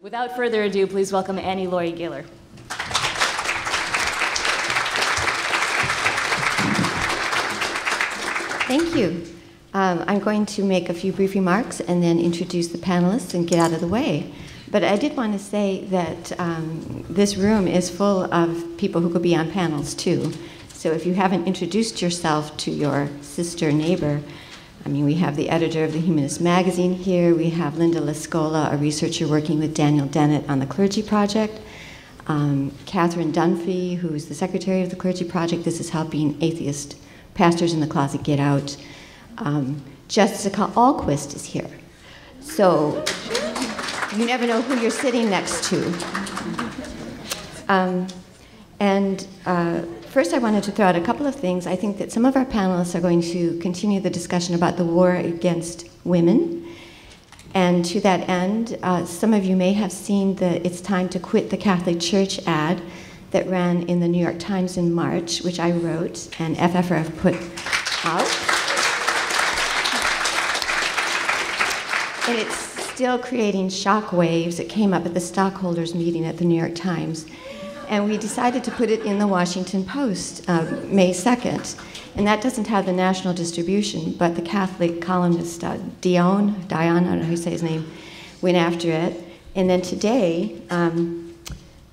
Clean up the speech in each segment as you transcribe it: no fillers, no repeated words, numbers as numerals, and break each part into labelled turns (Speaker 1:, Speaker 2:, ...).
Speaker 1: Without further ado, please welcome Annie Laurie Gaylor.
Speaker 2: Thank you. I'm going to make a few brief remarks and then introduce the panelists and get out of the way. But I did want to say that this room is full of people who could be on panels too. So if you haven't introduced yourself to your sister neighbor, I mean, we have the editor of the Humanist magazine here. We have Linda Lascola, a researcher working with Daniel Dennett on the Clergy Project. Catherine Dunphy, who's the secretary of the Clergy Project. This is helping atheist pastors in the closet get out. Jessica Alquist is here. So you never know who you're sitting next to. First, I wanted to throw out a couple of things. I think that some of our panelists are going to continue the discussion about the war against women. And to that end, some of you may have seen the "It's Time to Quit the Catholic Church" ad that ran in the New York Times in March, which I wrote and FFRF put out. And it's still creating shock waves. It came up at the stockholders meeting at the New York Times. And we decided to put it in the Washington Post May 2nd. And that doesn't have the national distribution, but the Catholic columnist Dion, I don't know how you say his name, went after it. And then today,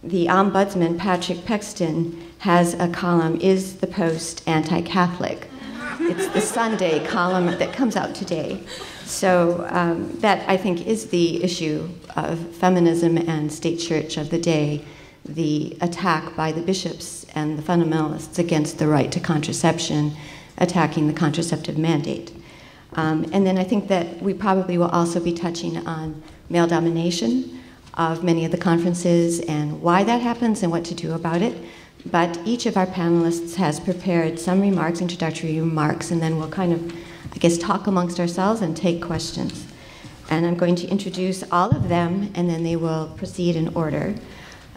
Speaker 2: the Ombudsman, Patrick Pexton, has a column, "Is the Post Anti-Catholic?" It's the Sunday column that comes out today. So that, I think, is the issue of feminism and state church of the day, the attack by the bishops and the fundamentalists against the right to contraception, attacking the contraceptive mandate. And then I think that we probably will also be touching on male domination of many of the conferences and why that happens and what to do about it. But each of our panelists has prepared some remarks, introductory remarks, and then we'll kind of, I guess, talk amongst ourselves and take questions. And I'm going to introduce all of them, and then they will proceed in order.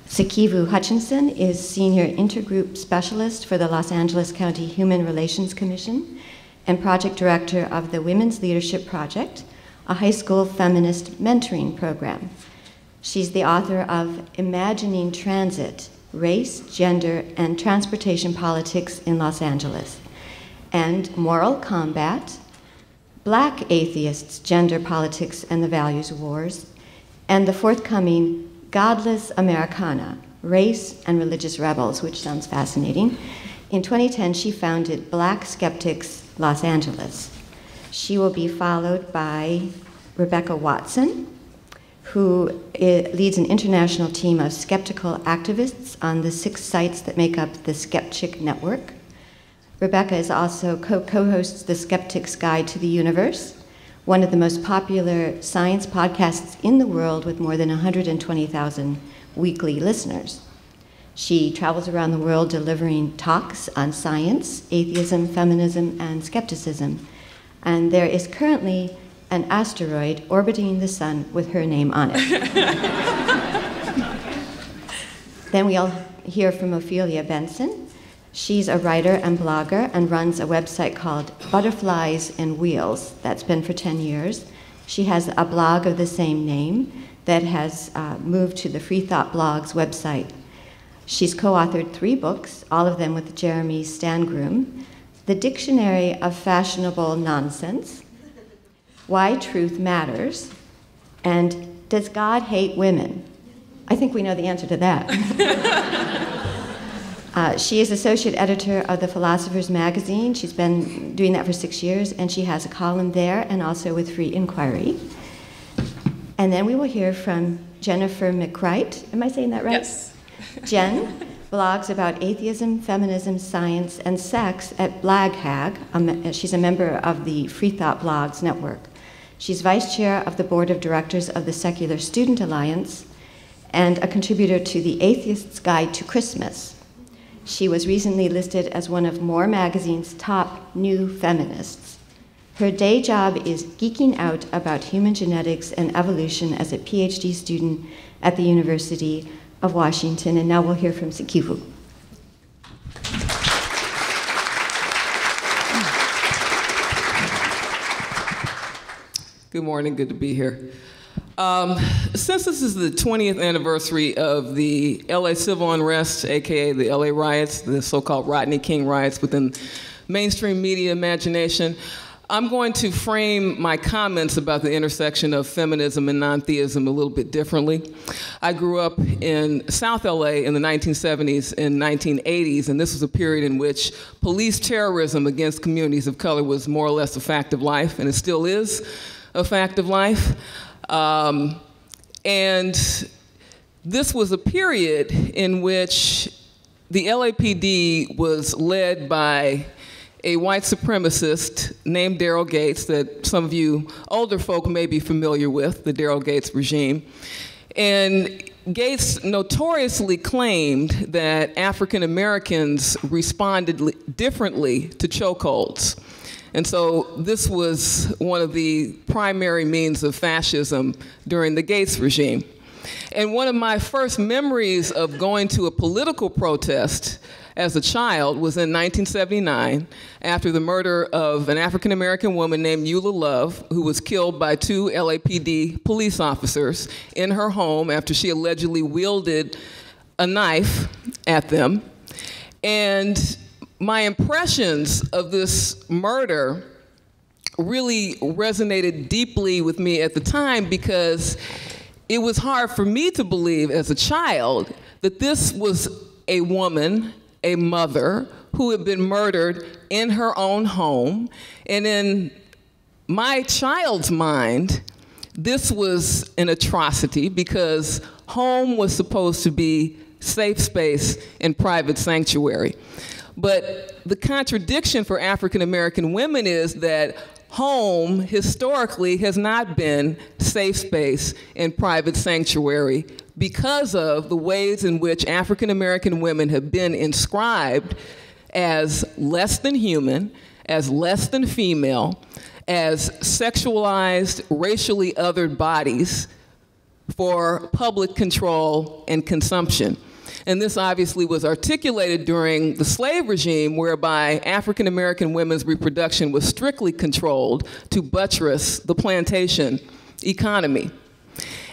Speaker 2: Sikivu Hutchinson is Senior Intergroup Specialist for the Los Angeles County Human Relations Commission and Project Director of the Women's Leadership Project, a high school feminist mentoring program. She's the author of Imagining Transit, Race, Gender, and Transportation Politics in Los Angeles, and Moral Combat, Black Atheists, Gender Politics and the Values Wars, and the forthcoming Godless Americana, Race and Religious Rebels, which sounds fascinating. In 2010, she founded Black Skeptics Los Angeles. She will be followed by Rebecca Watson, who leads an international team of skeptical activists on the 6 sites that make up the Skeptic Network. Rebecca is also co-hosts the Skeptics Guide to the Universe, one of the most popular science podcasts in the world with more than 120,000 weekly listeners. She travels around the world delivering talks on science, atheism, feminism, and skepticism. And there is currently an asteroid orbiting the sun with her name on it. Then we'll hear from Ophelia Benson. She's a writer and blogger and runs a website called Butterflies and Wheels. That's been for 10 years. She has a blog of the same name that has moved to the Free Thought Blogs website. She's co-authored 3 books, all of them with Jeremy Stangroom: The Dictionary of Fashionable Nonsense, Why Truth Matters, and Does God Hate Women? I think we know the answer to that. She is associate editor of the Philosopher's Magazine. She's been doing that for 6 years, and she has a column there and also with Free Inquiry. And then we will hear from Jennifer McCreight. Am I saying that right?
Speaker 3: Yes.
Speaker 2: Jen blogs about atheism, feminism, science, and sex at BlagHag. She's a member of the Free Thought Blogs network. She's vice chair of the board of directors of the Secular Student Alliance and a contributor to the Atheist's Guide to Christmas. She was recently listed as one of More Magazine's top new feminists. Her day job is geeking out about human genetics and evolution as a PhD student at the University of Washington. And now we'll hear from Sikivu.
Speaker 3: Good morning, good to be here. Since this is the 20th anniversary of the LA civil unrest, aka the LA riots, the so-called Rodney King riots within mainstream media imagination, I'm going to frame my comments about the intersection of feminism and non-theism a little bit differently. I grew up in South LA in the 1970s and 1980s, and this was a period in which police terrorism against communities of color was more or less a fact of life, and it still is a fact of life. And this was a period in which the LAPD was led by a white supremacist named Daryl Gates that some of you older folk may be familiar with, the Daryl Gates regime. And Gates notoriously claimed that African Americans responded differently to chokeholds. And so this was one of the primary means of fascism during the Gates regime. And one of my first memories of going to a political protest as a child was in 1979 after the murder of an African-American woman named Eula Love, who was killed by 2 LAPD police officers in her home after she allegedly wielded a knife at them. And my impressions of this murder really resonated deeply with me at the time because it was hard for me to believe as a child that this was a woman, a mother, who had been murdered in her own home. And in my child's mind, this was an atrocity because home was supposed to be safe space and private sanctuary. But the contradiction for African American women is that home historically has not been safe space and private sanctuary because of the ways in which African American women have been inscribed as less than human, as less than female, as sexualized, racially othered bodies for public control and consumption. And this obviously was articulated during the slave regime, whereby African American women's reproduction was strictly controlled to buttress the plantation economy.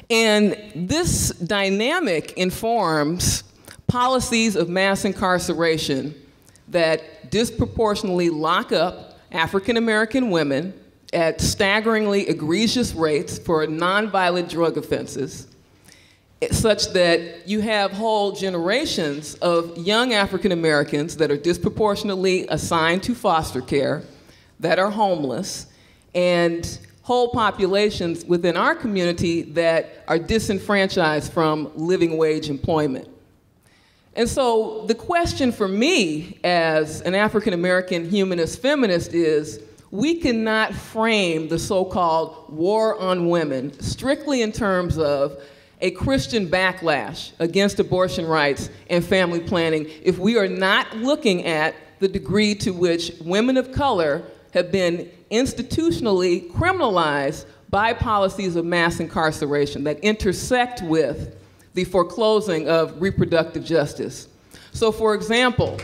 Speaker 3: And this dynamic informs policies of mass incarceration that disproportionately lock up African American women at staggeringly egregious rates for nonviolent drug offenses, such that you have whole generations of young African Americans that are disproportionately assigned to foster care, that are homeless, and whole populations within our community that are disenfranchised from living wage employment. And so the question for me as an African American humanist feminist is, we cannot frame the so-called war on women strictly in terms of a Christian backlash against abortion rights and family planning if we are not looking at the degree to which women of color have been institutionally criminalized by policies of mass incarceration that intersect with the foreclosing of reproductive justice. So for example,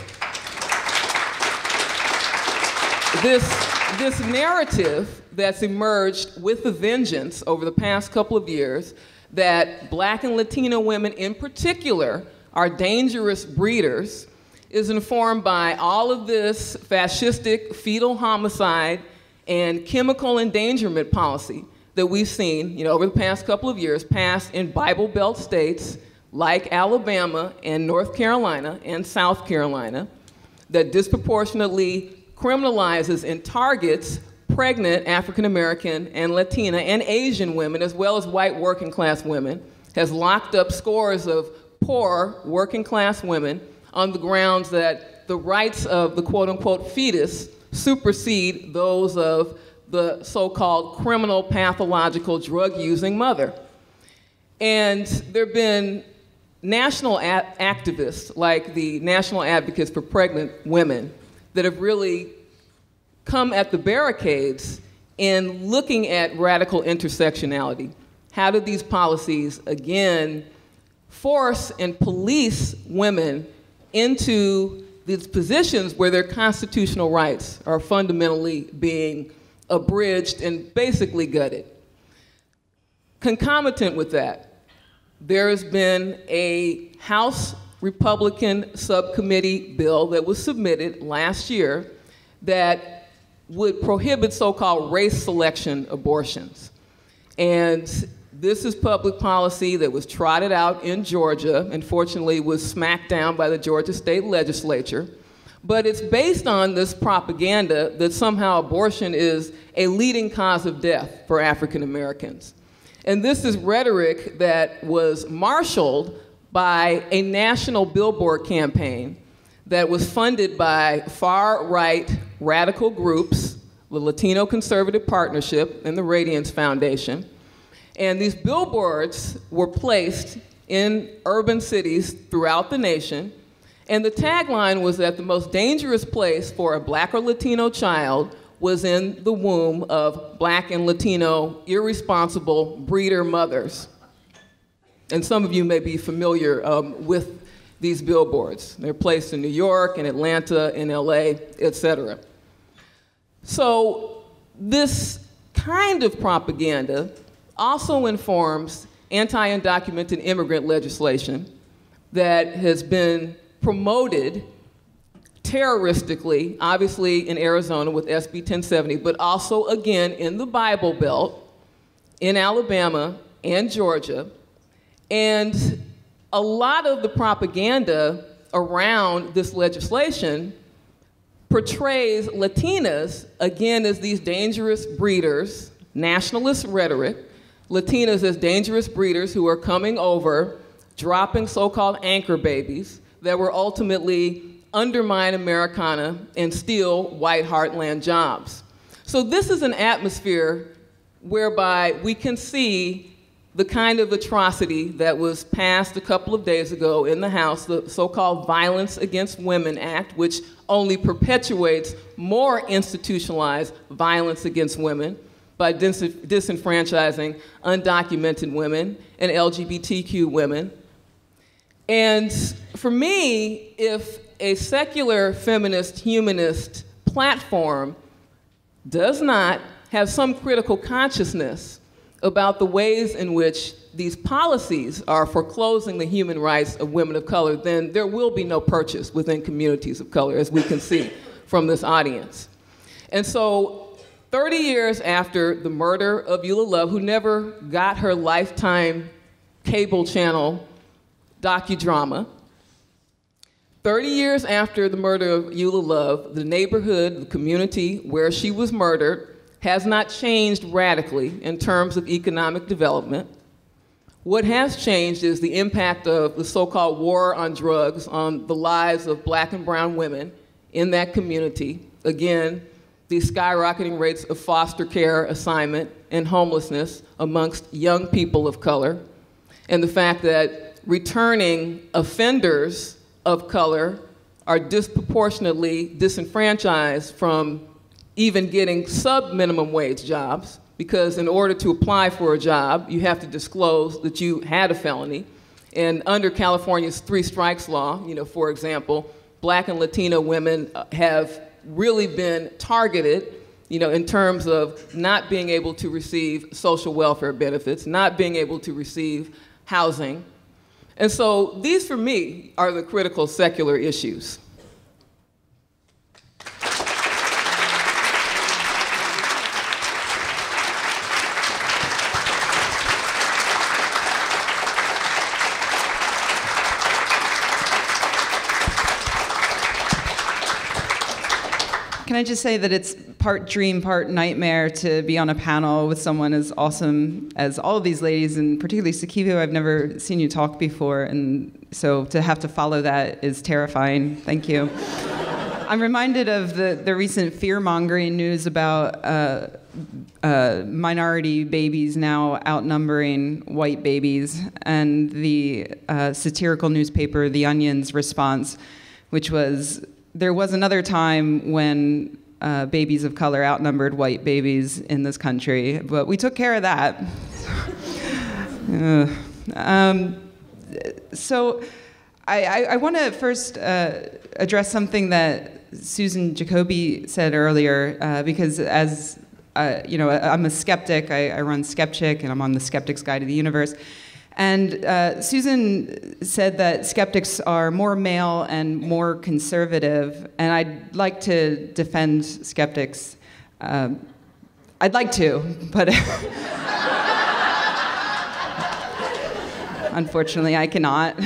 Speaker 3: this narrative that's emerged with a vengeance over the past couple of years that Black and Latino women in particular are dangerous breeders is informed by all of this fascistic fetal homicide and chemical endangerment policy that we've seen, over the past couple of years passed in Bible Belt states like Alabama and North Carolina and South Carolina that disproportionately criminalizes and targets pregnant African American and Latina and Asian women, as well as white working class women, has locked up scores of poor working class women on the grounds that the rights of the quote unquote fetus supersede those of the so-called criminal pathological drug using mother. And there have been national activists like the National Advocates for Pregnant Women that have really come at the barricades in looking at radical intersectionality. How do these policies, again, force and police women into these positions where their constitutional rights are fundamentally being abridged and basically gutted? concomitant with that, there has been a House Republican subcommittee bill that was submitted last year that would prohibit so-called race selection abortions. And this is public policy that was trotted out in Georgia, and fortunately was smacked down by the Georgia state legislature. But it's based on this propaganda that somehow abortion is a leading cause of death for African Americans. And this is rhetoric that was marshaled by a national billboard campaign that was funded by far-right radical groups, the Latino Conservative Partnership and the Radiance Foundation. And these billboards were placed in urban cities throughout the nation. And the tagline was that the most dangerous place for a Black or Latino child was in the womb of Black and Latino irresponsible breeder mothers. And some of you may be familiar with these billboards. They're placed in New York, in Atlanta, in LA, et cetera. So this kind of propaganda also informs anti-undocumented immigrant legislation that has been promoted terroristically, obviously in Arizona with SB 1070, but also again in the Bible Belt, in Alabama and Georgia. And a lot of the propaganda around this legislation portrays Latinas, again, as these dangerous breeders, nationalist rhetoric, Latinas as dangerous breeders who are coming over, dropping so-called anchor babies that will ultimately undermine Americana and steal white heartland jobs. So this is an atmosphere whereby we can see the kind of atrocity that was passed a couple of days ago in the House, the so-called Violence Against Women Act, which only perpetuates more institutionalized violence against women by disenfranchising undocumented women and LGBTQ women. And for me, if a secular feminist humanist platform does not have some critical consciousness about the ways in which these policies are foreclosing the human rights of women of color, then there will be no purchase within communities of color, as we can see from this audience. And so 30 years after the murder of Eula Love, who never got her Lifetime cable channel docudrama, 30 years after the murder of Eula Love, the neighborhood, the community where she was murdered, has not changed radically in terms of economic development. What has changed is the impact of the so-called war on drugs on the lives of Black and brown women in that community. Again, the skyrocketing rates of foster care assignment and homelessness amongst young people of color, and the fact that returning offenders of color are disproportionately disenfranchised from even getting sub-minimum wage jobs, because in order to apply for a job, you have to disclose that you had a felony. And under California's 3 strikes law, for example, Black and Latino women have really been targeted, in terms of not being able to receive social welfare benefits, not being able to receive housing. And so these, for me, are the critical secular issues.
Speaker 4: Can I just say that it's part dream, part nightmare to be on a panel with someone as awesome as all of these ladies, and particularly Sikivu. I've never seen you talk before, and so to have to follow that is terrifying. Thank you. I'm reminded of the recent fear-mongering news about minority babies now outnumbering white babies, and the satirical newspaper The Onion's response, which was, there was another time when babies of color outnumbered white babies in this country, but we took care of that. So I want to first address something that Susan Jacoby said earlier, because as I'm a skeptic. I run Skeptic, and I'm on the Skeptics Guide to the Universe. And Susan said that skeptics are more male and more conservative, and I'd like to defend skeptics. I'd like to, but unfortunately I cannot.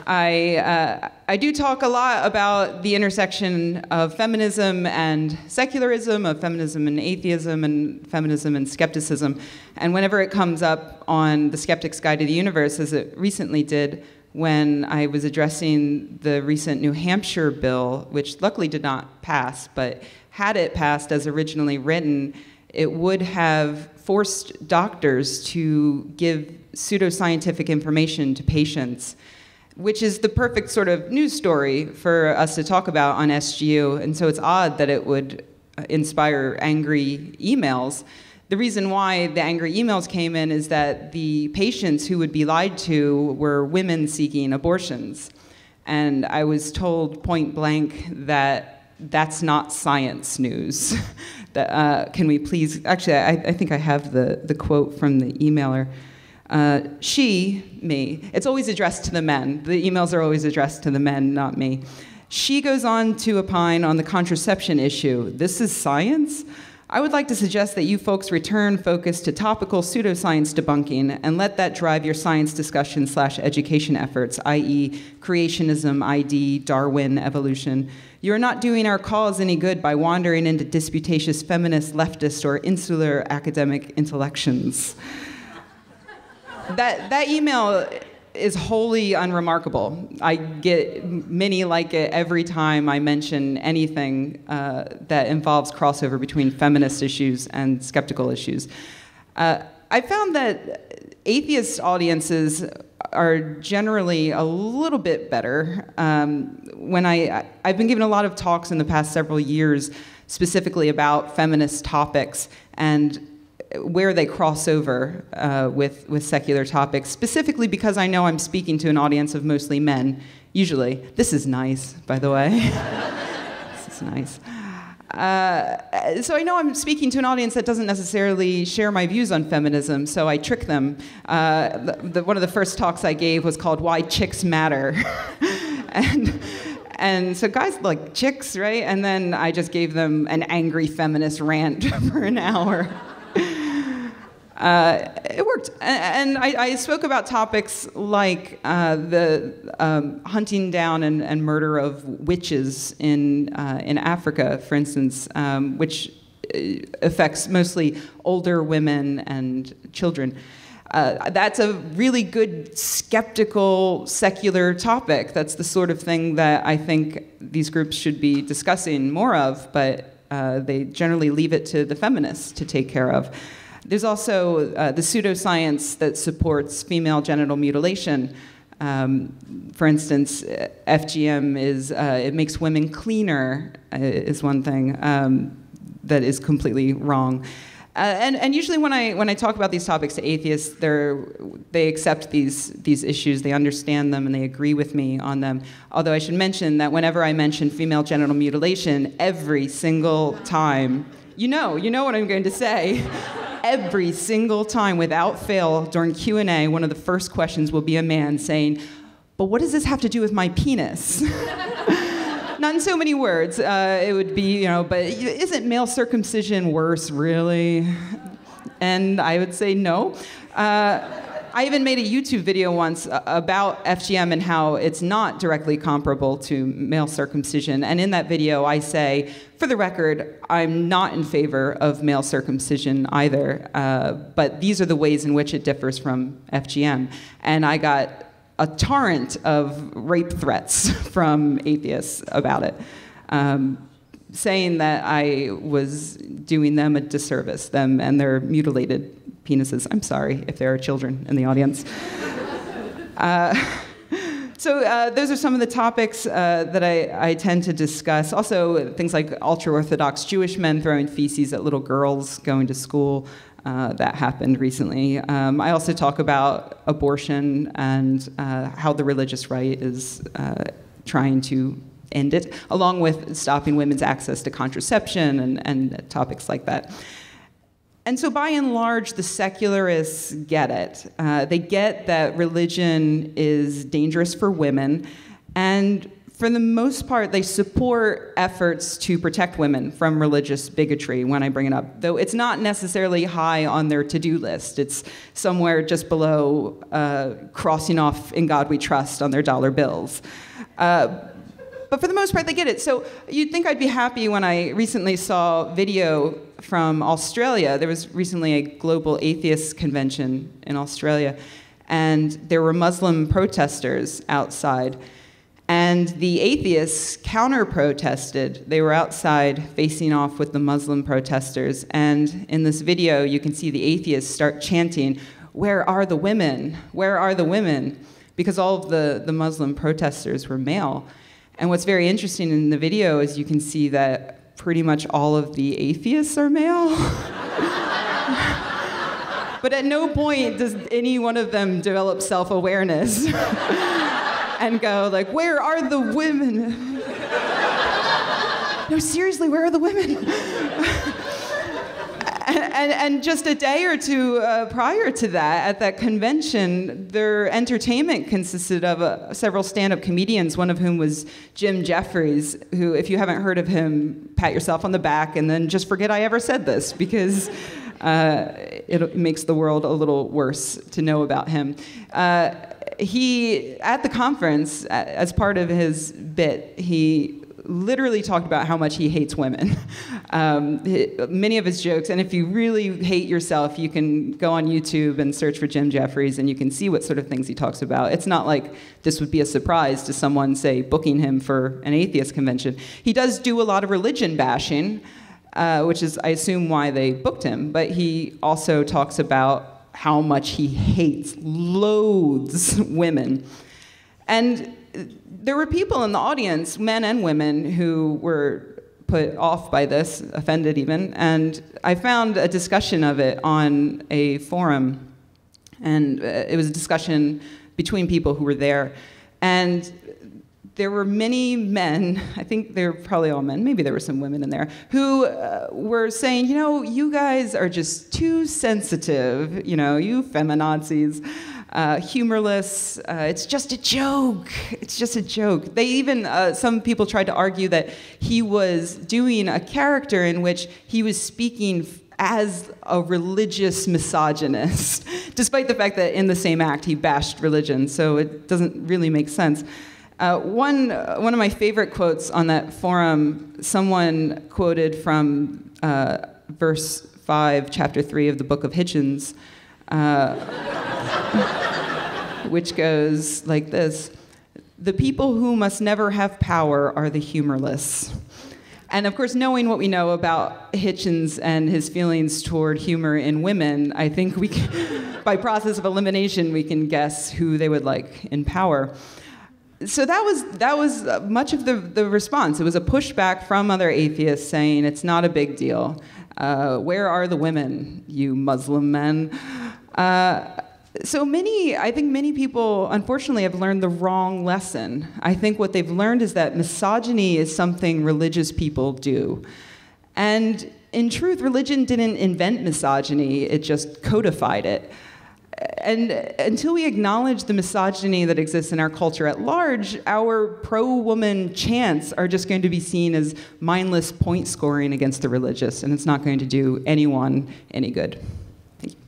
Speaker 4: I do talk a lot about the intersection of feminism and secularism, of feminism and atheism, and feminism and skepticism. And whenever it comes up on the Skeptics Guide to the Universe, as it recently did when I was addressing the recent New Hampshire bill, which luckily did not pass, but had it passed as originally written, it would have forced doctors to give pseudoscientific information to patients, which is the perfect sort of news story for us to talk about on SGU. And so it's odd that it would inspire angry emails. The reason why the angry emails came in is that the patients who would be lied to were women seeking abortions. And I was told point blank that that's not science news. Can we please, actually, I think I have the quote from the emailer. Me, it's always addressed to the men. The emails are always addressed to the men, not me. She goes on to opine on the contraception issue. This is science? I would like to suggest that you folks return focus to topical pseudoscience debunking and let that drive your science discussion / education efforts, i.e. creationism, ID, Darwin, evolution. You are not doing our cause any good by wandering into disputatious feminist, leftist, or insular academic intellections. That email is wholly unremarkable. I get many like it every time I mention anything that involves crossover between feminist issues and skeptical issues. I found that atheist audiences are generally a little bit better. I've been giving a lot of talks in the past several years specifically about feminist topics and where they cross over with secular topics, specifically because I know I'm speaking to an audience of mostly men, usually. This is nice, by the way. This is nice. So I know I'm speaking to an audience that doesn't necessarily share my views on feminism, so I trick them. One of the first talks I gave was called Why Chicks Matter. And so guys like chicks, right? And then I just gave them an angry feminist rant for an hour. It worked, and I spoke about topics like the hunting down and murder of witches in Africa, for instance, which affects mostly older women and children. That's a really good skeptical secular topic. That's the sort of thing that I think these groups should be discussing more of, but they generally leave it to the feminists to take care of. There's also the pseudoscience that supports female genital mutilation. For instance, FGM it makes women cleaner, is one thing that is completely wrong. And usually when I talk about these topics to atheists, they accept these issues, they understand them, and they agree with me on them. Although I should mention that whenever I mention female genital mutilation, every single time, you know what I'm going to say. Every single time, without fail, during Q&A, one of the first questions will be a man saying, "But what does this have to do with my penis?" Not in so many words. It would be, but isn't male circumcision worse, really? And I would say no. I even made a YouTube video once about FGM and how it's not directly comparable to male circumcision. And in that video, I say, for the record, I'm not in favor of male circumcision either, but these are the ways in which it differs from FGM. And I got a torrent of rape threats from atheists about it, saying that I was doing them a disservice, them and their mutilated penises. I'm sorry if there are children in the audience. So those are some of the topics that I tend to discuss. Also, things like ultra-Orthodox Jewish men throwing feces at little girls going to school. That happened recently. I also talk about abortion and how the religious right is trying to end it, along with stopping women's access to contraception and topics like that. And so by and large, the secularists get it. They get that religion is dangerous for women, and for the most part, they support efforts to protect women from religious bigotry when I bring it up, though it's not necessarily high on their to-do list. It's somewhere just below crossing off "In God We Trust" on their dollar bills. But for the most part, they get it. So you'd think I'd be happy when I recently saw video from Australia. There was recently a global atheist convention in Australia, and there were Muslim protesters outside. And the atheists counter-protested. They were outside facing off with the Muslim protesters. And in this video, you can see the atheists start chanting, "Where are the women? Where are the women?" Because all of the Muslim protesters were male. And what's very interesting in the video is you can see that pretty much all of the atheists are male. But at no point does any one of them develop self-awareness and go like, "Where are the women?" No, seriously, where are the women? And just a day or two prior to that, at that convention, their entertainment consisted of several stand-up comedians, one of whom was Jim Jeffries, who, if you haven't heard of him, pat yourself on the back and then just forget I ever said this, because it makes the world a little worse to know about him. He, at the conference, as part of his bit, he literally talked about how much he hates women. Many of his jokes, and if you really hate yourself, you can go on YouTube and search for Jim Jeffries, and you can see what sort of things he talks about. It's not like this would be a surprise to someone, say, booking him for an atheist convention. He does do a lot of religion bashing, which is, I assume, why they booked him, but he also talks about how much he hates, loathes women. And there were people in the audience, men and women, who were put off by this, offended even, and I found a discussion of it on a forum, and it was a discussion between people who were there, and there were many men, I think they were probably all men, maybe there were some women in there, who were saying, you know, you guys are just too sensitive, you know, you feminazis. Humorless, it's just a joke. It's just a joke. They even, some people tried to argue that he was doing a character in which he was speaking as a religious misogynist, despite the fact that in the same act he bashed religion, so it doesn't really make sense. One of my favorite quotes on that forum, someone quoted from verse 5, chapter 3 of the book of Hutchinson, which goes like this: "The people who must never have power are the humorless." And of course, knowing what we know about Hitchens and his feelings toward humor in women, I think we can, by process of elimination, we can guess who they would like in power. So that was much of the response. It was a pushback from other atheists saying, it's not a big deal. Where are the women, you Muslim men? So I think many people, unfortunately, have learned the wrong lesson. I think what they've learned is that misogyny is something religious people do. And in truth, religion didn't invent misogyny, it just codified it. And until we acknowledge the misogyny that exists in our culture at large, our pro-woman chants are just going to be seen as mindless point scoring against the religious, and it's not going to do anyone any good. Thank you.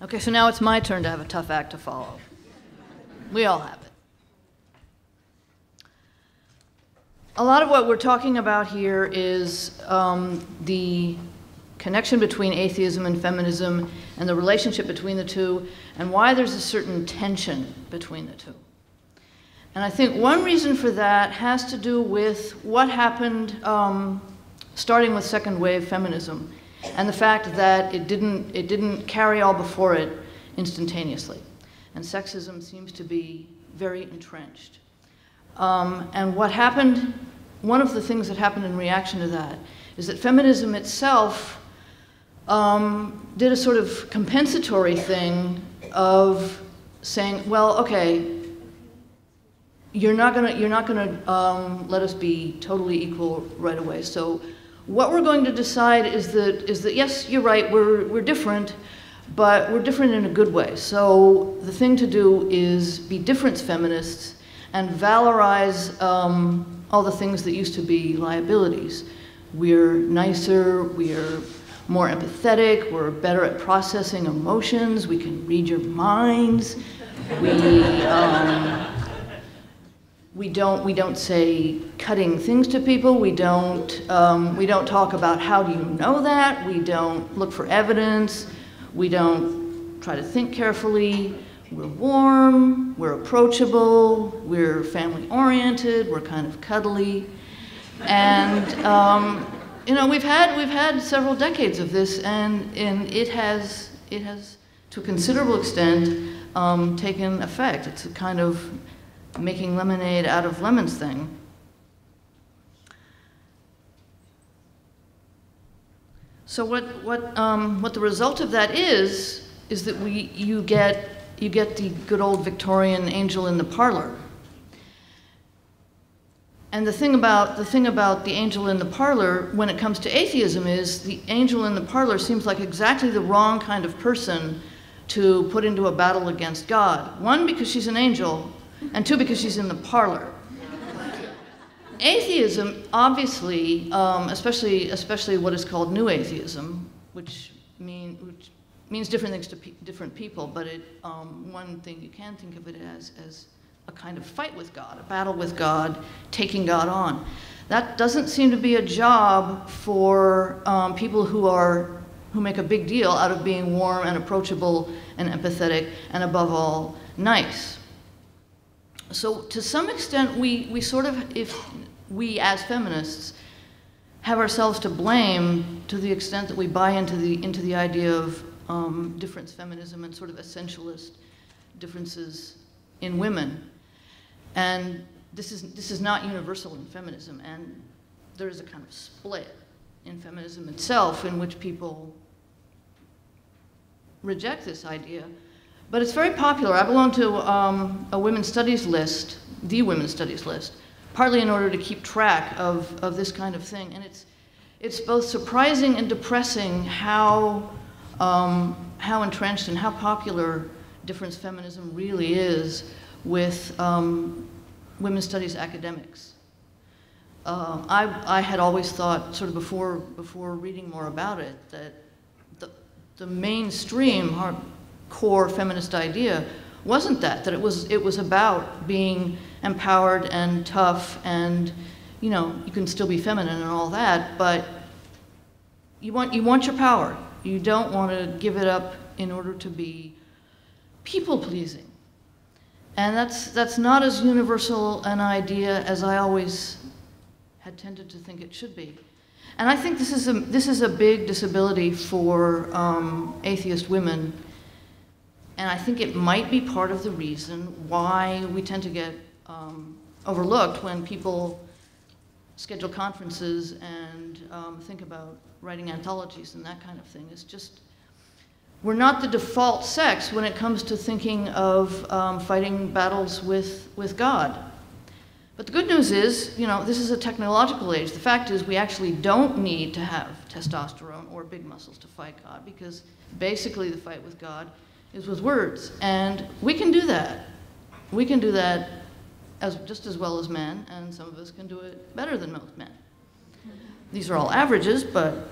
Speaker 5: Okay, so now it's my turn to have a tough act to follow. We all have it. A lot of what we're talking about here is the connection between atheism and feminism and the relationship between the two, and why there's a certain tension between the two. And I think one reason for that has to do with what happened starting with second wave feminism, and the fact that it didn't carry all before it instantaneously. And sexism seems to be very entrenched. And what happened, one of the things that happened in reaction to that is that feminism itself did a sort of compensatory thing of saying, well, okay, you're not gonna let us be totally equal right away. So what we're going to decide is that yes, you're right, we're different, but we're different in a good way. So the thing to do is be difference feminists and valorize all the things that used to be liabilities. We're nicer, we're more empathetic, we're better at processing emotions, we can read your minds, we don't say cutting things to people, we don't talk about how do you know that, we don't look for evidence, we don't try to think carefully, we're warm, we're approachable, we're family-oriented, we're kind of cuddly. And you know, we've had several decades of this, and it has to a considerable extent taken effect. It's a kind of making lemonade out of lemons thing. So what the result of that is that you get the good old Victorian angel in the parlor. And the thing about the angel in the parlor when it comes to atheism is the angel in the parlor seems like exactly the wrong kind of person to put into a battle against God. One, because she's an angel, and two, because she's in the parlor. Atheism, obviously, especially what is called New Atheism, which means different things to different people, but one thing you can think of it as a kind of fight with God, a battle with God, taking God on. That doesn't seem to be a job for people who make a big deal out of being warm and approachable and empathetic and above all, nice. So to some extent, we sort of, if we as feminists have ourselves to blame to the extent that we buy into the idea of difference feminism and sort of essentialist differences in women. And this is not universal in feminism, and there is a kind of split in feminism itself in which people reject this idea. But it's very popular. I belong to a women's studies list, the women's studies list, partly in order to keep track of this kind of thing. And it's both surprising and depressing how entrenched and how popular difference feminism really is with women's studies academics. I had always thought, sort of before reading more about it, that the mainstream core feminist idea wasn't that it was about being empowered and tough, and you know, you can still be feminine and all that, but you want your power. You don't want to give it up in order to be people-pleasing. And that's not as universal an idea as I always had tended to think it should be. And I think this is a big disability for atheist women, and I think it might be part of the reason why we tend to get overlooked when people schedule conferences and think about writing anthologies and that kind of thing. It's just, we're not the default sex when it comes to thinking of fighting battles with God. But the good news is, you know, this is a technological age. The fact is we actually don't need to have testosterone or big muscles to fight God, because basically the fight with God is with words. And we can do that. We can do that just as well as men, and some of us can do it better than most men. These are all averages, but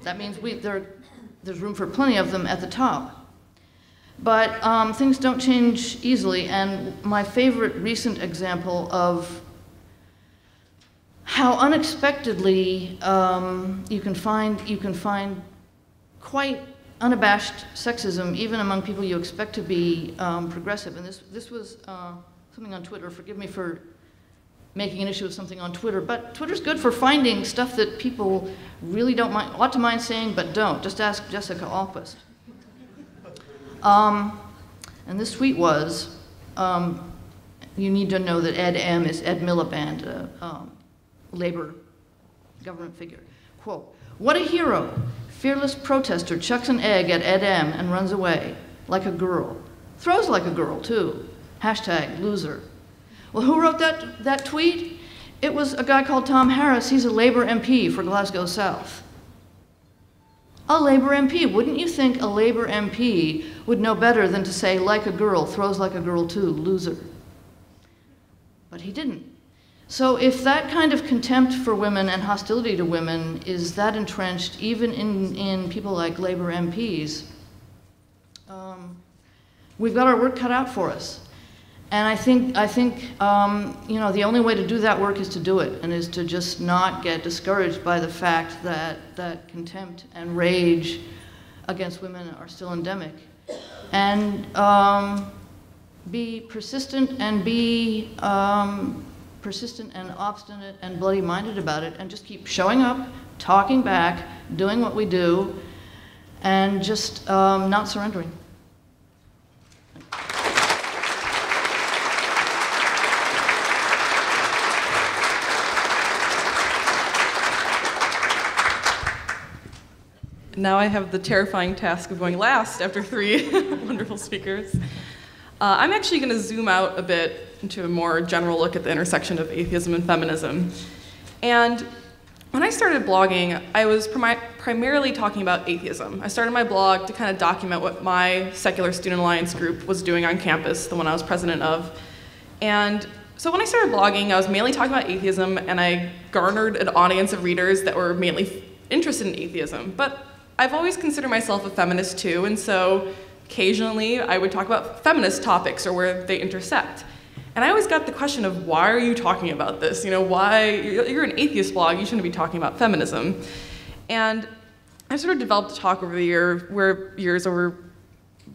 Speaker 5: that means there's room for plenty of them at the top. But things don't change easily, and my favorite recent example of how unexpectedly you can find quite unabashed sexism even among people you expect to be progressive. And this was something on Twitter. Forgive me for making an issue of something on Twitter, but Twitter's good for finding stuff that people really ought to mind saying, but don't. Just ask Jessica Alquist. And this tweet was, you need to know that Ed M is Ed Miliband, a labor government figure. Quote, "What a hero. Fearless protester chucks an egg at Ed M and runs away, like a girl. Throws like a girl, too. Hashtag loser. Well, who wrote that tweet? It was a guy called Tom Harris. He's a Labour MP for Glasgow South. A Labour MP. Wouldn't you think a Labour MP would know better than to say, like a girl, throws like a girl too, loser? But he didn't. So if that kind of contempt for women and hostility to women is that entrenched even in people like Labour MPs, we've got our work cut out for us. And I think you know, the only way to do that work is to do it, and is to just not get discouraged by the fact that contempt and rage against women are still endemic. And be persistent and be persistent and obstinate and bloody-minded about it, and just keep showing up, talking back, doing what we do, and just not surrendering.
Speaker 6: Now I have the terrifying task of going last after 3 wonderful speakers. I'm actually going to zoom out a bit into a more general look at the intersection of atheism and feminism. And when I started blogging, I was primarily talking about atheism. I started my blog to kind of document what my Secular Student Alliance group was doing on campus, the one I was president of. And so when I started blogging, I was mainly talking about atheism, and I garnered an audience of readers that were mainly interested in atheism. But I've always considered myself a feminist too, and so occasionally I would talk about feminist topics or where they intersect. And I always got the question of, why are you talking about this? You know, why, you're an atheist blog, you shouldn't be talking about feminism. And I've sort of developed a talk over the years where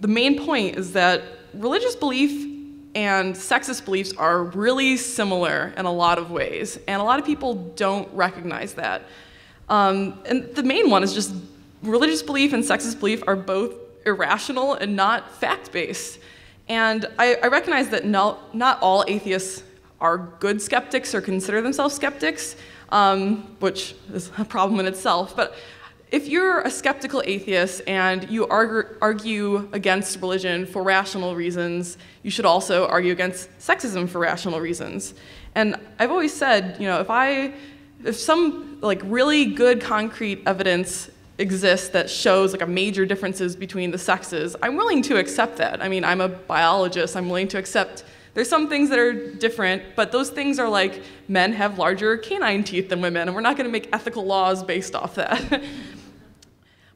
Speaker 6: the main point is that religious belief and sexist beliefs are really similar in a lot of ways, and a lot of people don't recognize that. And the main one is just religious belief and sexist belief are both irrational and not fact-based. And I recognize that not all atheists are good skeptics or consider themselves skeptics, which is a problem in itself. But if you're a skeptical atheist and you argue against religion for rational reasons, you should also argue against sexism for rational reasons. And I've always said, you know, if some like really good concrete evidence exists that shows like a major differences between the sexes, I'm willing to accept that. I mean, I'm a biologist, I'm willing to accept there's some things that are different, but those things are like men have larger canine teeth than women, and we're not going to make ethical laws based off that.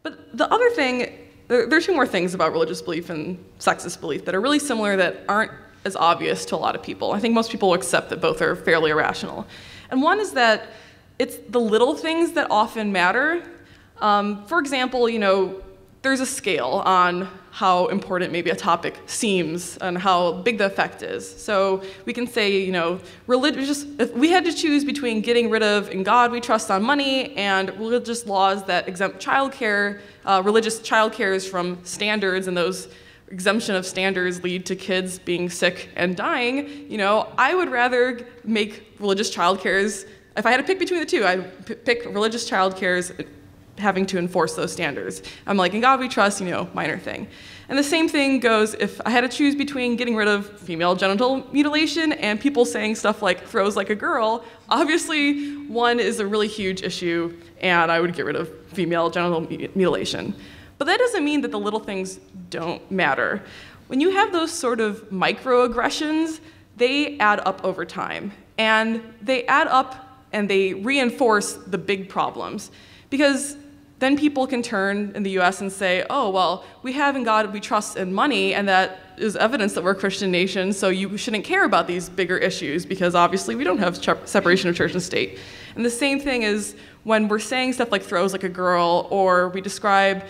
Speaker 6: But the other thing, there are 2 more things about religious belief and sexist belief that are really similar that aren't as obvious to a lot of people. I think most people will accept that both are fairly irrational. And one is that it's the little things that often matter. For example, you know, there's a scale on how important maybe a topic seems and how big the effect is. So we can say, you know, if we had to choose between getting rid of "In God We Trust" on money and religious laws that exempt childcare, religious childcares from standards, and those exemption of standards lead to kids being sick and dying, you know, I would rather make religious childcares. If I had to pick between the 2, I'd pick religious childcares having to enforce those standards. I'm like, "In God We Trust," you know, minor thing. And the same thing goes if I had to choose between getting rid of female genital mutilation and people saying stuff like "throws like a girl." Obviously, one is a really huge issue, and I would get rid of female genital mutilation. But that doesn't mean that the little things don't matter. When you have those sort of microaggressions, they add up over time. And they add up and they reinforce the big problems. Because then people can turn in the US and say, oh, well, we have "In God We Trust" and money, and that is evidence that we're a Christian nation, so you shouldn't care about these bigger issues, because obviously we don't have separation of church and state. And the same thing is when we're saying stuff like "throws like a girl," or we describe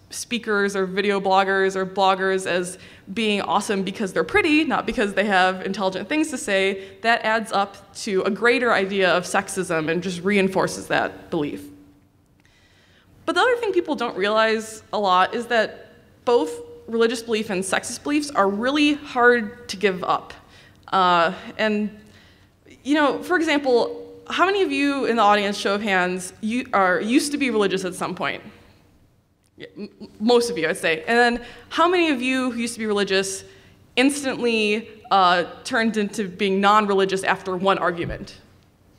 Speaker 6: speakers or video bloggers or bloggers as being awesome because they're pretty, not because they have intelligent things to say, that adds up to a greater idea of sexism and just reinforces that belief. But the other thing people don't realize a lot is that both religious belief and sexist beliefs are really hard to give up. And, you know, for example, how many of you in the audience, show of hands, used to be religious at some point? Yeah, most of you, I'd say. And then how many of you who used to be religious instantly turned into being non-religious after one argument?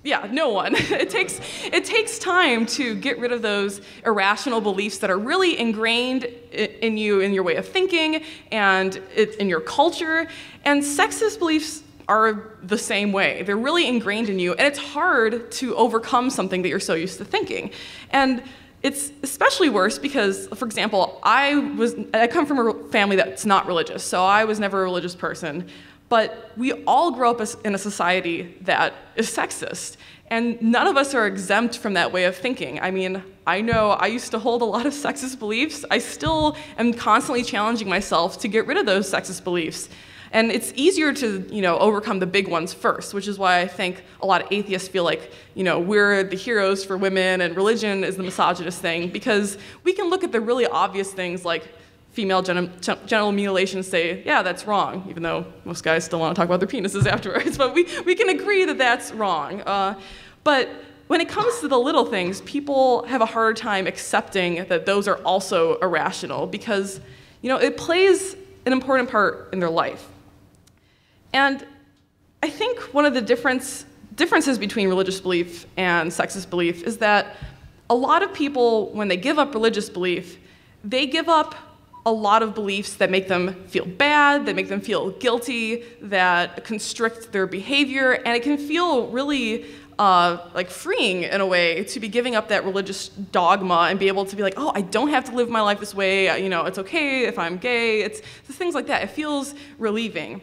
Speaker 6: Yeah, no one. It takes time to get rid of those irrational beliefs that are really ingrained in you, in your way of thinking, and in your culture. And sexist beliefs are the same way. They're really ingrained in you, and it's hard to overcome something that you're so used to thinking. And it's especially worse because, for example, I come from a family that's not religious, so I was never a religious person. But we all grow up in a society that is sexist, and none of us are exempt from that way of thinking. I mean, I know I used to hold a lot of sexist beliefs. I still am constantly challenging myself to get rid of those sexist beliefs. And it's easier to, overcome the big ones first, which is why I think a lot of atheists feel like, we're the heroes for women and religion is the misogynist thing, because we can look at the really obvious things like female genital mutilation and say, yeah, that's wrong, even though most guys still want to talk about their penises afterwards. But we can agree that that's wrong. But when it comes to the little things, people have a harder time accepting that those are also irrational because, it plays an important part in their life. And I think one of the differences between religious belief and sexist belief is that a lot of people, when they give up religious belief, they give up a lot of beliefs that make them feel bad, that make them feel guilty, that constrict their behavior, and it can feel really like freeing in a way to be giving up that religious dogma and be able to be like, oh, I don't have to live my life this way, it's okay if I'm gay, it's things like that. It feels relieving.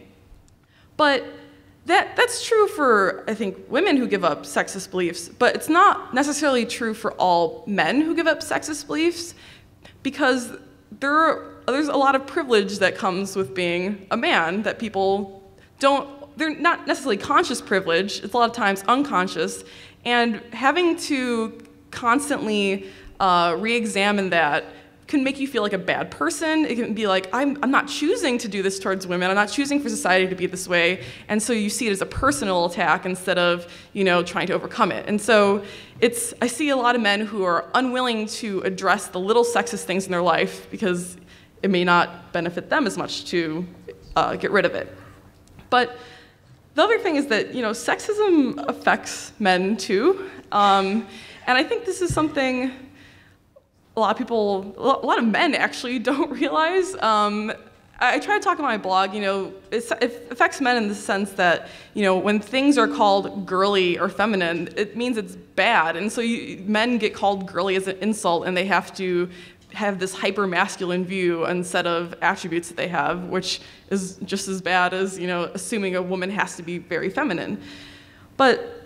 Speaker 6: But that's true for, I think, women who give up sexist beliefs, but it's not necessarily true for all men who give up sexist beliefs, because there's a lot of privilege that comes with being a man that people they're not necessarily conscious privilege, it's a lot of times unconscious, and having to constantly re-examine that can make you feel like a bad person. It can be like, I'm not choosing to do this towards women, I'm not choosing for society to be this way, and so you see it as a personal attack instead of, trying to overcome it. And so I see a lot of men who are unwilling to address the little sexist things in their life because it may not benefit them as much to get rid of it. But the other thing is that, sexism affects men too. And I think this is something a lot of men actually don't realize. I try to talk on my blog, it affects men in the sense that, when things are called girly or feminine, it means it's bad. And so men get called girly as an insult, and they have to have this hyper-masculine view instead of attributes that they have, which is just as bad as, assuming a woman has to be very feminine. But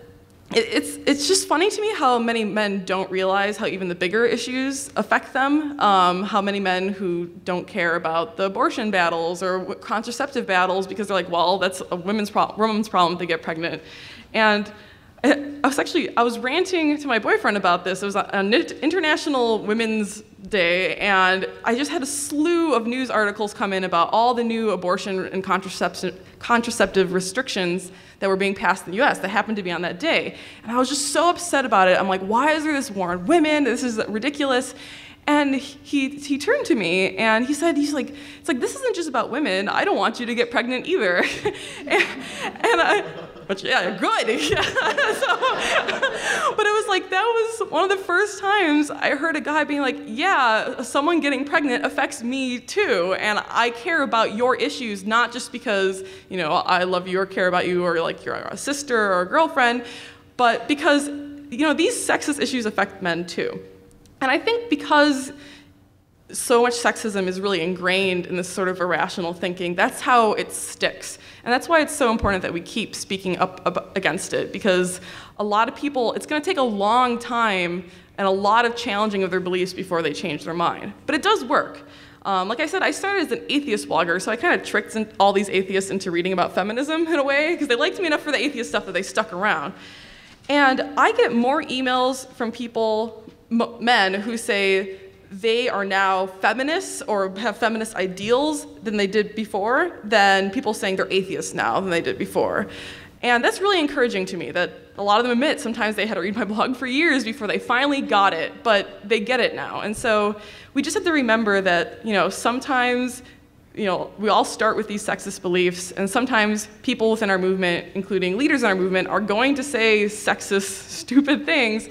Speaker 6: it's just funny to me how many men don't realize how even the bigger issues affect them, how many men who don't care about the abortion battles or contraceptive battles because they're like, well, that's a woman's problem if they get pregnant. And I was ranting to my boyfriend about this. It was on International Women's Day, and I just had a slew of news articles come in about all the new abortion and contraceptive restrictions that were being passed in the US that happened to be on that day. And I was just so upset about it. I'm like, why is there this war on women? This is ridiculous. And he turned to me and he's like, it's like, this isn't just about women. I don't want you to get pregnant either. But yeah, good. But it was like, that was one of the first times I heard a guy being like, yeah, someone getting pregnant affects me too. And I care about your issues, not just because, I love you or care about you or like you're a sister or a girlfriend, but because, these sexist issues affect men too. And I think because so much sexism is really ingrained in this sort of irrational thinking, that's how it sticks. And that's why it's so important that we keep speaking up against it, because a lot of people, it's going to take a long time and a lot of challenging of their beliefs before they change their mind. But it does work. Like I said, I started as an atheist blogger, so I kind of tricked all these atheists into reading about feminism in a way, because they liked me enough for the atheist stuff that they stuck around. And I get more emails from people, men, who say they are now feminists or have feminist ideals than they did before, than people saying they're atheists now than they did before. And that's really encouraging to me, that a lot of them admit sometimes they had to read my blog for years before they finally got it, but they get it now. And so we just have to remember that, sometimes, we all start with these sexist beliefs, and sometimes people within our movement, including leaders in our movement, are going to say sexist, stupid things.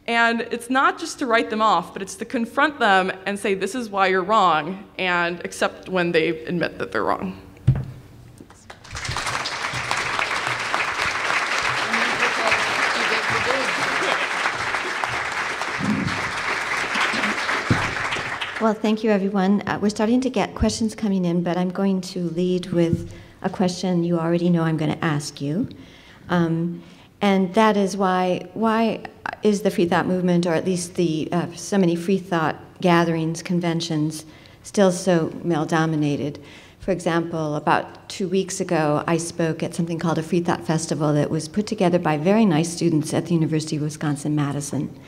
Speaker 6: And it's not just to write them off, but it's to confront them and say, this is why you're wrong, and accept when they admit that they're wrong.
Speaker 2: Well, thank you, everyone. We're starting to get questions coming in, but I'm going to lead with a question you already know I'm going to ask you. And that is why is the free thought movement, or at least the so many free thought gatherings, conventions, still so male-dominated? For example, about 2 weeks ago, I spoke at something called a Free Thought Festival that was put together by very nice students at the University of Wisconsin-Madison.